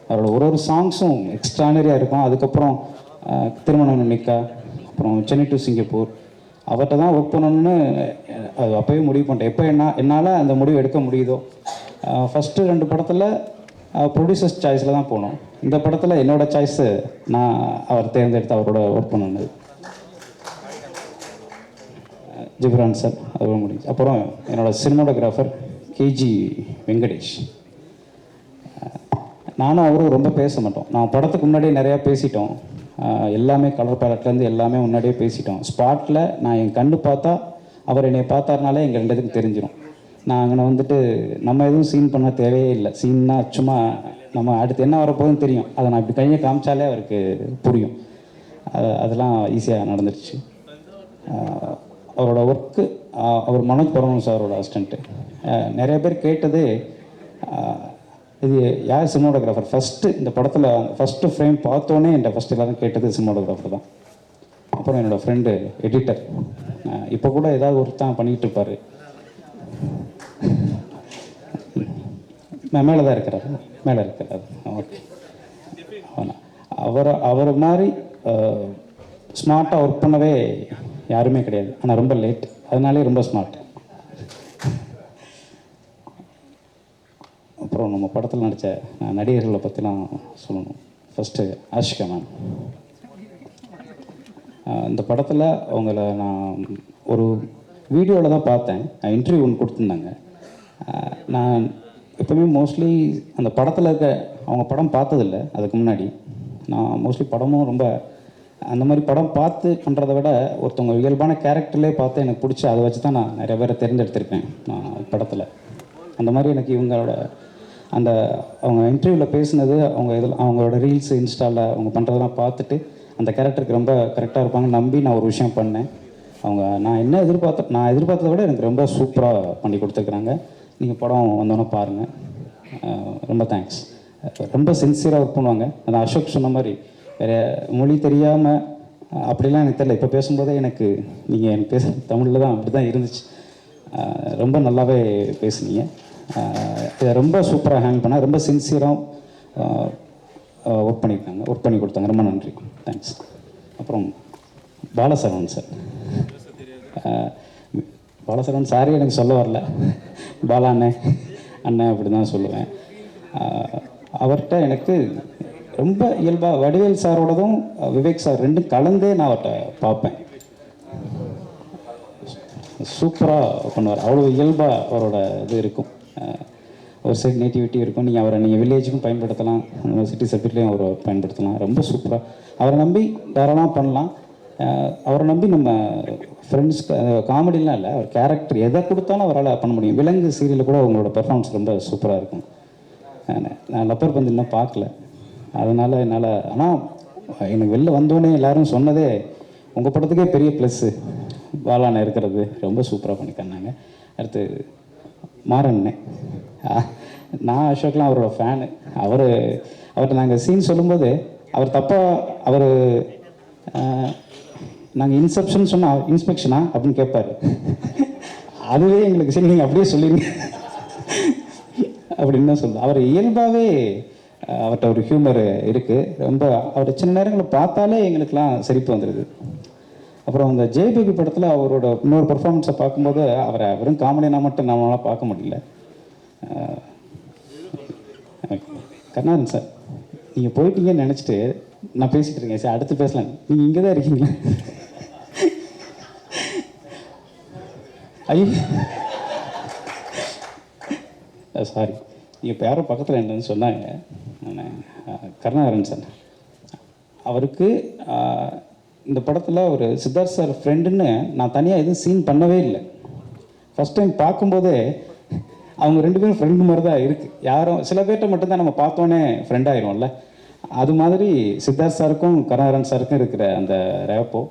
Speaker 10: அவரோட ஒரு சாங்ஸும் எக்ஸ்ட்ரானரியாக இருக்கும். அதுக்கப்புறம் திருமணம் நிக்கா, அப்புறம் சென்னை டு சிங்கப்பூர், அவர்கிட்ட தான் ஒர்க் பண்ணணும்னு அது அப்போவே முடிவு பண்ணிட்டேன். எப்போ என்னால் அந்த முடிவு எடுக்க முடியுதோ. ஃபஸ்ட்டு 2 படத்தில் ப்ரொடியூசர்ஸ் சாய்ஸில் தான் போனோம். இந்த படத்தில் என்னோடய சாய்ஸு நான் அவர் தேர்ந்தெடுத்து அவரோட ஒர்க் பண்ணது ஜிப்ரான் சார். அது முடிஞ்சு அப்புறம் என்னோடய சினிமாட்டோகிராஃபர் கேஜி வெங்கடேஷ். நானும் அவரும் ரொம்ப பேச மாட்டோம். நான் படத்துக்கு முன்னாடியே நிறையா பேசிட்டோம். எல்லாமே கலர் பேலட்லேருந்து எல்லாமே முன்னாடியே பேசிட்டோம். ஸ்பாட்டில் நான் என் கண்ணு பார்த்தா அவர் என்னை பார்த்தாருனாலே எங்கள் 2 பேத்துக்கும் தெரிஞ்சிடும். நான் அங்கே வந்துட்டு நம்ம எதுவும் சீன் பண்ண தேவையே இல்லை. சீன்னா சும்மா நம்ம அடுத்து என்ன வரப்போகுதுன்னு தெரியும். அதை நான் இப்படி கையை காமிச்சாலே அவருக்கு புரியும். அதெல்லாம் ஈஸியாக நடந்துருச்சு. அவரோட ஒர்க்கு, அவர் மனோஜ் பரமன் சாரோட அசிஸ்டண்ட்டு. நிறைய பேர் கேட்டது, இது யார் சினிமாட்டோகிராஃபர் ஃபஸ்ட்டு இந்த படத்தில் ஃபஸ்ட்டு ஃப்ரேம் பார்த்தோன்னே என்கிட்ட ஃபஸ்ட்டு எல்லாரும் கேட்டது சினிமாட்டோகிராஃபர் தான். அப்புறம் என்னோடய ஃப்ரெண்டு எடிட்டர், இப்போ கூட ஏதாவது ஒருத்தான் பண்ணிக்கிட்டு இருப்பார். மேலே தான் இருக்கிறாரு, மேலே இருக்கிறாரு. ஓகே, அவரை மாதிரி ஸ்மார்ட்டாக ஒர்க் பண்ணவே யாருமே கிடையாது. ஆனால் ரொம்ப லேட், அதனாலே ரொம்ப ஸ்மார்ட். அப்புறம் நம்ம படத்தில் நடித்த நடிகர்களை பற்றிலாம் சொல்லணும். First Ashika ma'am. இந்த படத்தில் அவங்கள நான் ஒரு வீடியோவில் தான் பார்த்தேன். இன்டர்வியூ ஒன்று கொடுத்துருந்தாங்க. நான் எப்போவுமே மோஸ்ட்லி அந்த படத்தில் இருக்க அவங்க படம் பார்த்ததில்லை. அதுக்கு முன்னாடி நான் மோஸ்ட்லி படமும் ரொம்ப அந்த மாதிரி படம் பார்த்து பண்ணுறத விட ஒருத்தவங்க இயல்பான கேரக்டர்லேயே பார்த்து எனக்கு பிடிச்சி அதை வச்சு தான் நான் நிறைய பேரை தேர்ந்தெடுத்திருக்கேன் நான் படத்தில். அந்த மாதிரி எனக்கு இவங்களோட அந்த அவங்க இன்டர்வியூவில் பேசினது, அவங்களோட ரீல்ஸ் இன்ஸ்டாவில் அவங்க பண்ணுறதெல்லாம் பார்த்துட்டு அந்த கேரக்டருக்கு ரொம்ப கரெக்டாக இருப்பாங்கன்னு நம்பி நான் ஒரு விஷயம் பண்ணேன். நான் எதிர்பார்த்ததை விட எனக்கு ரொம்ப சூப்பராக பண்ணி கொடுத்துருக்குறாங்க. நீங்கள் படம் வந்தோன்னே பாருங்கள். ரொம்ப தேங்க்ஸ். ரொம்ப சின்சியராக ஒர்க் பண்ணுவாங்க. அந்த அசோக் சொன்ன மாதிரி வேறு மொழி தெரியாமல் அப்படிலாம் எனக்கு தெரியல. இப்போ பேசும்போதே எனக்கு நீங்கள் பேச தமிழில் தான் அப்படி தான் இருந்துச்சு. ரொம்ப நல்லாவே பேசுனீங்க. இதை ரொம்ப சூப்பராக ஹேண்டில் பண்ணால், ரொம்ப சின்சியராக ஒர்க் பண்ணி கொடுத்தாங்க. ரொம்ப நன்றி, தேங்க்ஸ். அப்புறம் பாலசரவன் சார். பாலசரவன் சாரே எனக்கு சொல்ல வரல, பாலா அண்ணன் அப்படி தான் சொல்லுவேன். அவர்கிட்ட எனக்கு ரொம்ப இயல்பாக வடிவேல் சாரோடதும் விவேக் சார் ரெண்டும் கலந்தே நான் அவர்கிட்ட பார்ப்பேன். சூப்பராக பண்ணுவார். அவ்வளோ இயல்பாக அவரோட இது இருக்கும். ஒரு சைடு நேட்டிவிட்டி இருக்கும். நீங்கள் வில்லேஜுக்கும் பயன்படுத்தலாம், நம்ம சிட்டி சர்க்கிட்லேயும் அவரை பயன்படுத்தலாம். ரொம்ப சூப்பராக அவரை நம்பி தாராளமாக பண்ணலாம். அவரை நம்பி நம்ம ஃப்ரெண்ட்ஸ் காமெடிலாம் இல்லை, அவர் கேரக்டர் எதை கொடுத்தாலும் அவரால் பண்ண முடியும். விலங்கு சீரியலில் கூட அவங்களோட பெர்ஃபார்மன்ஸ் ரொம்ப சூப்பராக இருக்கும். நான் லப்பர் பந்து இன்னும் பார்க்கல, அதனால் என்னால். ஆனால் எனக்கு வெளில வந்தோடனே எல்லோரும் சொன்னதே உங்கள் படத்துக்கே பெரிய ப்ளஸ்ஸு பாலான இருக்கிறது. ரொம்ப சூப்பராக பண்ணிக்காங்க. அடுத்து மாறண்ணே. நான் அசோக்லாம் அவரோட ஃபேனு. அவர்கிட்ட நாங்கள் சீன் சொல்லும்போது அவர் தப்பாக நாங்கள் இன்செப்ஷன் சொன்னால் இன்ஸ்பெக்ஷனா அப்படின்னு கேட்பார். அதுவே எங்களுக்கு சரி நீங்கள் அப்படியே சொல்லிடுங்க அப்படின்னு தான் சொல்லுவோம். அவர் இயல்பாகவே அவர்கிட்ட ஒரு ஹியூமர் இருக்குது. ரொம்ப அவர் சின்ன நேரங்களை பார்த்தாலே எங்களுக்கெல்லாம் சிரிப்பு வந்துடுது. அப்புறம் அந்த ஜெயபேபி படத்தில் அவரோட இன்னொரு பெர்ஃபார்மன்ஸை பார்க்கும்போது அவரை வெறும் காமெடியாக மட்டும் நம்மளால் பார்க்க முடியல. கருணாகரன் சார், நீங்கள் போயிட்டீங்கன்னு நினச்சிட்டு நான் பேசிகிட்டு இருக்கேன் சார், அடுத்து பேசலாம், நீங்கள் இங்கே தான் இருக்கீங்களா? ஐயோ சாரி, நீங்கள் இப்போ யாரும் பக்கத்தில் என்னன்னு சொன்னாங்க. கருணாகரன் சார், அவருக்கு இந்த படத்தில் ஒரு சித்தார்த் சார் ஃப்ரெண்டுன்னு நான் தனியாக எதுவும் சீன் பண்ணவே இல்லை. ஃபஸ்ட் டைம் பார்க்கும்போதே அவங்க 2 பேரும் ஃப்ரெண்டு மாதிரி தான் இருக்குது. யாரும் சில பேர்கிட்ட மட்டும்தான் நம்ம பார்த்தோன்னே ஃப்ரெண்ட் ஆயிரும்ல, அது மாதிரி சித்தார்த் சாருக்கும் கருணாகரன் சாருக்கும் இருக்கிற அந்த ரேப்போ.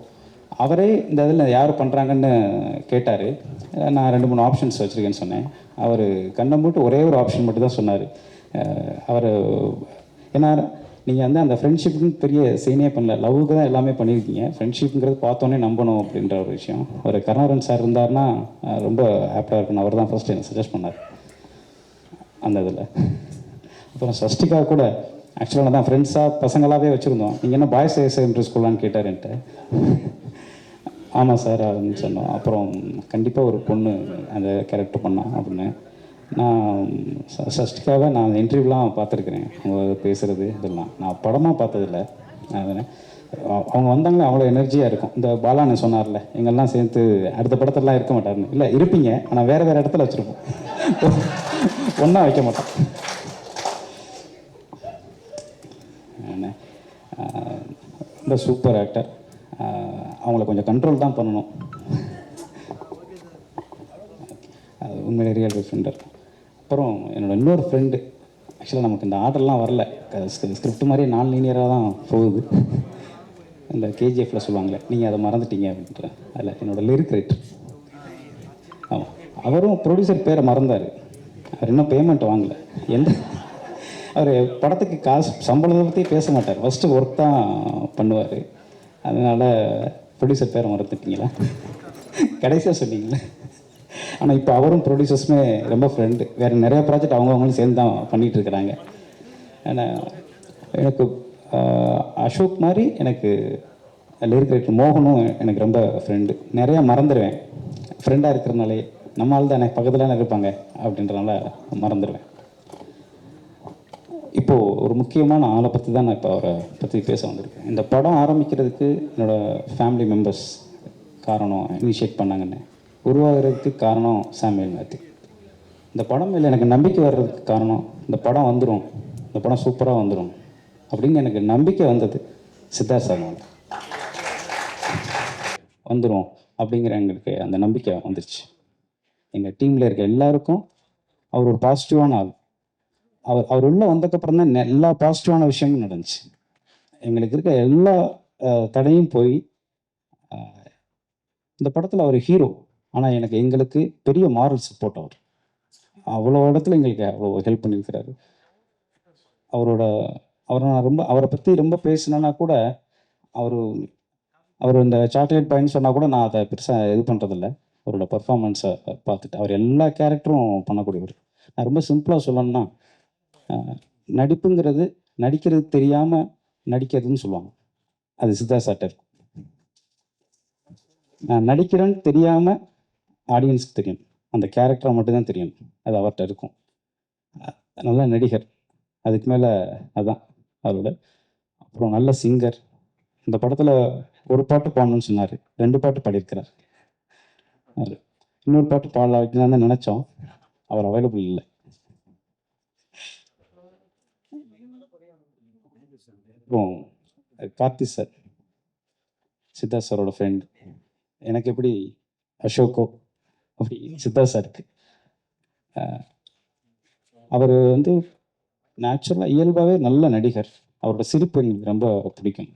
Speaker 10: அவரே இந்த இதில் யார் பண்ணுறாங்கன்னு கேட்டார். நான் 2-3 ஆப்ஷன்ஸ் வச்சுருக்கேன்னு சொன்னேன். அவர் கண்ணை மூட்டு ஒரே ஒரு ஆப்ஷன் மட்டும் தான் சொன்னார். அவர் ஏன்னா நீங்கள் வந்து அந்த ஃப்ரெண்ட்ஷிப்புன்னு பெரிய சீனே பண்ணல, லவ்வுக்கு தான் எல்லாமே பண்ணியிருக்கீங்க, ஃப்ரெண்ட்ஷிப்புங்கிறது பார்த்தோன்னே நம்பணும் அப்படின்ற ஒரு விஷயம். ஒரு கருணாகரன் சார் இருந்தார்னா ரொம்ப ஹாப்பியாக இருக்குன்னு அவர் தான் ஃபஸ்ட்டு எனக்கு சஜஸ்ட் பண்ணார் அந்த இதில். அப்புறம் சஷ்டிகா கூட ஆக்சுவலாக நான் தான் ஃப்ரெண்ட்ஸாக பசங்களாகவே வச்சுருந்தோம். நீங்கள் என்ன பாய்ஸ் செகண்டரி ஸ்கூலான்னு கேட்டார் என்கிட்ட. ஆமாம் சார் அப்படின்னு சொன்னோம். அப்புறம் கண்டிப்பாக ஒரு பொண்ணு அந்த கேரக்டர் பண்ணா அப்படின்னு. நான் சஷ்டிகாவை நான் இன்டர்வியூலாம் பார்த்துருக்குறேன், அவங்க பேசுகிறது இதெல்லாம். நான் படமாக பார்த்ததில்ல. அதனால் அவங்க வந்தாங்களே அவ்வளோ எனர்ஜியாக இருக்கும். இந்த பாலான்னு சொன்னார்ல, எங்கெல்லாம் சேர்த்து அடுத்த படத்தெல்லாம் இருக்க மாட்டாருன்னு. இல்லை இருப்பீங்க, ஆனால் வேறு வேறு இடத்துல வச்சுருப்போம், ஒன்றா வைக்க மாட்டோம். ரொம்ப சூப்பர் ஆக்டர். அவங்கள கொஞ்சம் கண்ட்ரோல் தான் பண்ணணும். அது உண்மையிலே ரியல் ஃப்ரெண்டர். அப்புறம் என்னோடய இன்னொரு ஃப்ரெண்டு, ஆக்சுவலாக நமக்கு இந்த ஆர்டர்லாம் வரல, ஸ்கிரிப்ட் மாதிரியே 4 லீனியராக தான் போகுது. இந்த கேஜிஎஃப்பில் சொல்லுவாங்களே, நீங்கள் அதை மறந்துட்டீங்க அப்படின்ற, அதில் என்னோடய லிரிக் ரைட்டர். ஆமாம், அவரும் ப்ரொடியூசர் பேரை மறந்தார். அவர் இன்னும் பேமெண்ட் வாங்கலை. அவர் படத்துக்கு காசு சம்பளத்தை பற்றி பேச மாட்டார், ஃபஸ்ட்டு ஒர்க் தான் பண்ணுவார். அதனால் ப்ரொடியூசர் பேரை மறந்துட்டீங்களா? கடைசியாக சொன்னீங்களே. ஆனால் இப்போ அவரும் ப்ரொடியூசர்ஸுமே ரொம்ப ஃப்ரெண்டு. வேறு நிறைய ப்ராஜெக்ட் அவங்கவுங்களும் சேர்ந்து தான் பண்ணிகிட்ருக்குறாங்க. ஆனால் எனக்கு அசோக் மாதிரி எனக்கு லிரிக் ரைட்டர் மோகனும் எனக்கு ரொம்ப ஃப்ரெண்டு. நிறையா மறந்துடுவேன் ஃப்ரெண்டாக இருக்கிறனாலே. நம்மளால் தான் எனக்கு பக்கத்தில் தானே இருப்பாங்க அப்படின்றனால மறந்துடுவேன். இப்போது ஒரு முக்கியமான ஆளை பற்றி தான் நான் இப்போ அவரை பற்றி பேச வந்திருக்கேன். இந்த படம் ஆரம்பிக்கிறதுக்கு என்னோடய ஃபேமிலி மெம்பர்ஸ் காரணம், இனிஷியேட் பண்ணாங்கன்னு. உருவாகிறதுக்கு காரணம் சாமுவேல் மேத்யூ. இந்த படம் மேலே எனக்கு நம்பிக்கை வர்றதுக்கு காரணம், இந்த படம் வந்துடும், இந்த படம் சூப்பராக வந்துடும் அப்படின்னு எனக்கு நம்பிக்கை வந்தது சித்தார்த் சார் வந்துடும் அப்படிங்கிற எங்களுக்கு அந்த நம்பிக்கை வந்துருச்சு. எங்கள் டீமில் இருக்க எல்லாருக்கும் அவர் ஒரு பாசிட்டிவான ஆள். அவர் உள்ளே வந்ததுக்கப்புறம் தான் எல்லா பாசிட்டிவான விஷயமும் நடந்துச்சு. எங்களுக்கு இருக்க எல்லா தடையும் போய் இந்த படத்தில் அவர் ஹீரோ, ஆனால் எங்களுக்கு பெரிய மாரல் சப்போர்ட். அவ்வளோ இடத்துல எங்களுக்கு அவ்வளோ ஹெல்ப் பண்ணியிருக்கிறாரு. அவரை பற்றி ரொம்ப பேசினேன்னா கூட, அவர் இந்த சாக்லேட் பாயின்னு சொன்னால் கூட நான் அதை பெருசாக இது பண்ணுறதில்ல. அவரோட பர்ஃபார்மன்ஸை பார்த்துட்டு அவர் எல்லா கேரக்டரும் பண்ணக்கூடியவர். நான் ரொம்ப சிம்பிளாக சொல்லணும்னா, நடிப்புங்கிறது நடிக்கிறது தெரியாமல் நடிக்கிறதுன்னு சொல்லுவாங்க, அது சித்தார்த் சார்ட்ட இருக்கும். நான் நடிக்கிறேன்னு தெரியாமல் ஆடியன்ஸுக்கு தெரியும், அந்த கேரக்டரை மட்டும்தான் தெரியும், அது அவர்கிட்ட இருக்கும். நல்ல நடிகர், அதுக்கு மேலே அதுதான் அவரோட. அப்புறம் நல்ல சிங்கர். இந்த படத்தில் ஒரு பாட்டு பாடணும்னு சொன்னார், 2 பாட்டு பாடியிருக்கிறார். அவர் இன்னொரு பாட்டு பாடலாம் தான் நினச்சோம், அவர் அவைலபிள் இல்லை. அப்புறம் கார்த்தி சார், சித்தார்த் சாரோட ஃப்ரெண்ட். எனக்கு எப்படி அசோக்கோ அப்படி சித்தார்த் சாருக்கு. அவர் நேச்சுரலாக இயல்பாகவே நல்ல நடிகர். அவரோட சிரிப்பு எங்களுக்கு ரொம்ப பிடிக்கும்.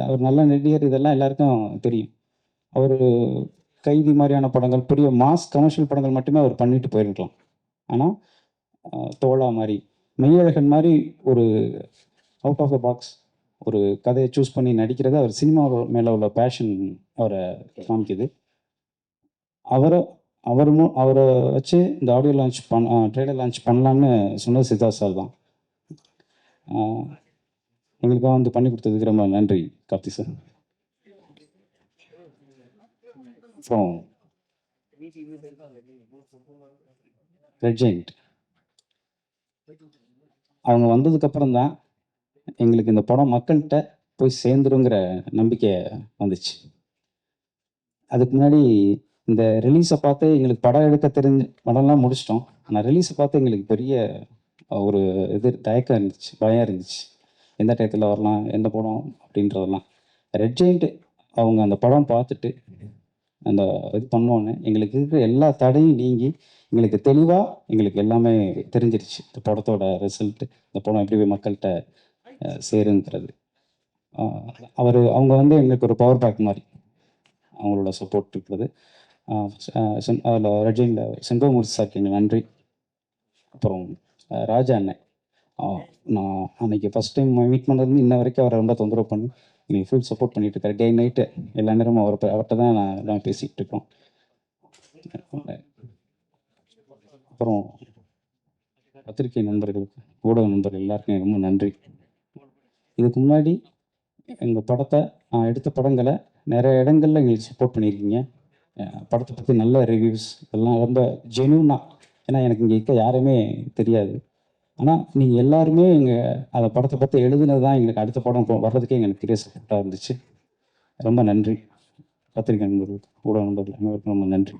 Speaker 10: அவர் நல்ல நடிகர், இதெல்லாம் எல்லாருக்கும் தெரியும். அவர் கைதி மாதிரியான படங்கள், பெரிய மாஸ் கமர்ஷியல் படங்கள் மட்டுமே அவர் பண்ணிட்டு போயிருக்கலாம். ஆனால் தோழா மாதிரி, மெய்யழகன் மாதிரி ஒரு அவுட் ஆஃப் த பாக்ஸ் ஒரு கதையை சூஸ் பண்ணி நடிக்கிறது அவர் சினிமா மேலே உள்ள பேஷன் அவரை காமிக்குது. அவரை வச்சு இந்த ஆடியோ லான்ச் ட்ரெய்லர் லான்ச் பண்ணலான்னு சொன்னது சித்தார்த் சார் தான். எங்களுக்காக பண்ணி கொடுத்ததுக்கு ரொம்ப நன்றி கார்த்தி சார். அப்புறம் ரெட் ஜெயிண்ட் அவங்க வந்ததுக்கப்புறம் தான் எங்களுக்கு இந்த படம் மக்கள்கிட்ட போய் சேர்ந்துருங்கிற நம்பிக்கை வந்துச்சு. அதுக்கு முன்னாடி இந்த ரிலீஸை பார்த்து எங்களுக்கு படம் எடுக்க தெரிஞ்ச படம்லாம் முடிச்சிட்டோம். ஆனால் ரிலீஸை பார்த்து எங்களுக்கு பெரிய ஒரு தயக்கம் இருந்துச்சு, பயம் இருந்துச்சு. எந்த டயத்தில் வரலாம், எந்த படம் அப்படின்றதெல்லாம். ரெட் ஜெயிண்ட் அவங்க அந்த படம் பார்த்துட்டு அந்த இது பண்ணோன்னே எங்களுக்கு இருக்கிற எல்லா தடையும் நீங்கி எங்களுக்கு தெளிவாக எங்களுக்கு எல்லாமே தெரிஞ்சிருச்சு. இந்த படத்தோட ரிசல்ட்டு, இந்த படம் எப்படி போய் மக்கள்கிட்ட சேருங்கிறது. அவங்க வந்து எங்களுக்கு ஒரு பவர் பேக் மாதிரி அவங்களோட சப்போர்ட் இருக்கிறது. அதில் ரெட்ஜைனில் செங்கோமூர்த்தி சாருக்கு எங்களுக்கு நன்றி. அப்புறம் ராஜா அண்ணன், நான் அன்றைக்கி ஃபஸ்ட் டைம் மீட் பண்ணுறது இன்ன வரைக்கும் அவரை ரொம்ப தொந்தரவு பண்ணி எனக்கு ஃபுல் சப்போர்ட் பண்ணிகிட்டு இருக்காரு. டே நைட்டு எல்லா நேரமும் அவர்கிட்ட தான் நான் பேசிகிட்டு இருக்கோம். அப்புறம் பத்திரிகை நண்பர்களுக்கு, ஊடக நண்பர்கள் எல்லாருக்கும் ரொம்ப நன்றி. இதுக்கு முன்னாடி எங்கள் படத்தை, நான் எடுத்த படங்களை நிறைய இடங்களில் எங்களுக்கு சப்போர்ட் பண்ணியிருக்கீங்க. படத்தை பற்றி நல்ல ரிவ்யூஸ் இதெல்லாம் ரொம்ப ஜென்யூனாக, ஏன்னா எனக்கு இங்கே இருக்க யாருமே தெரியாது. ஆனால் நீங்கள் எல்லாருமே அந்த படத்தை பற்றி எழுதுனது தான் எங்களுக்கு அடுத்த படம் வர்றதுக்கே எங்களுக்கு பெரிய சப்போர்ட்டாக இருந்துச்சு. ரொம்ப நன்றி. பத்திரிகை நண்பர்களுக்கு, ஊடக நண்பர்கள் அனைவருக்கும் ரொம்ப நன்றி.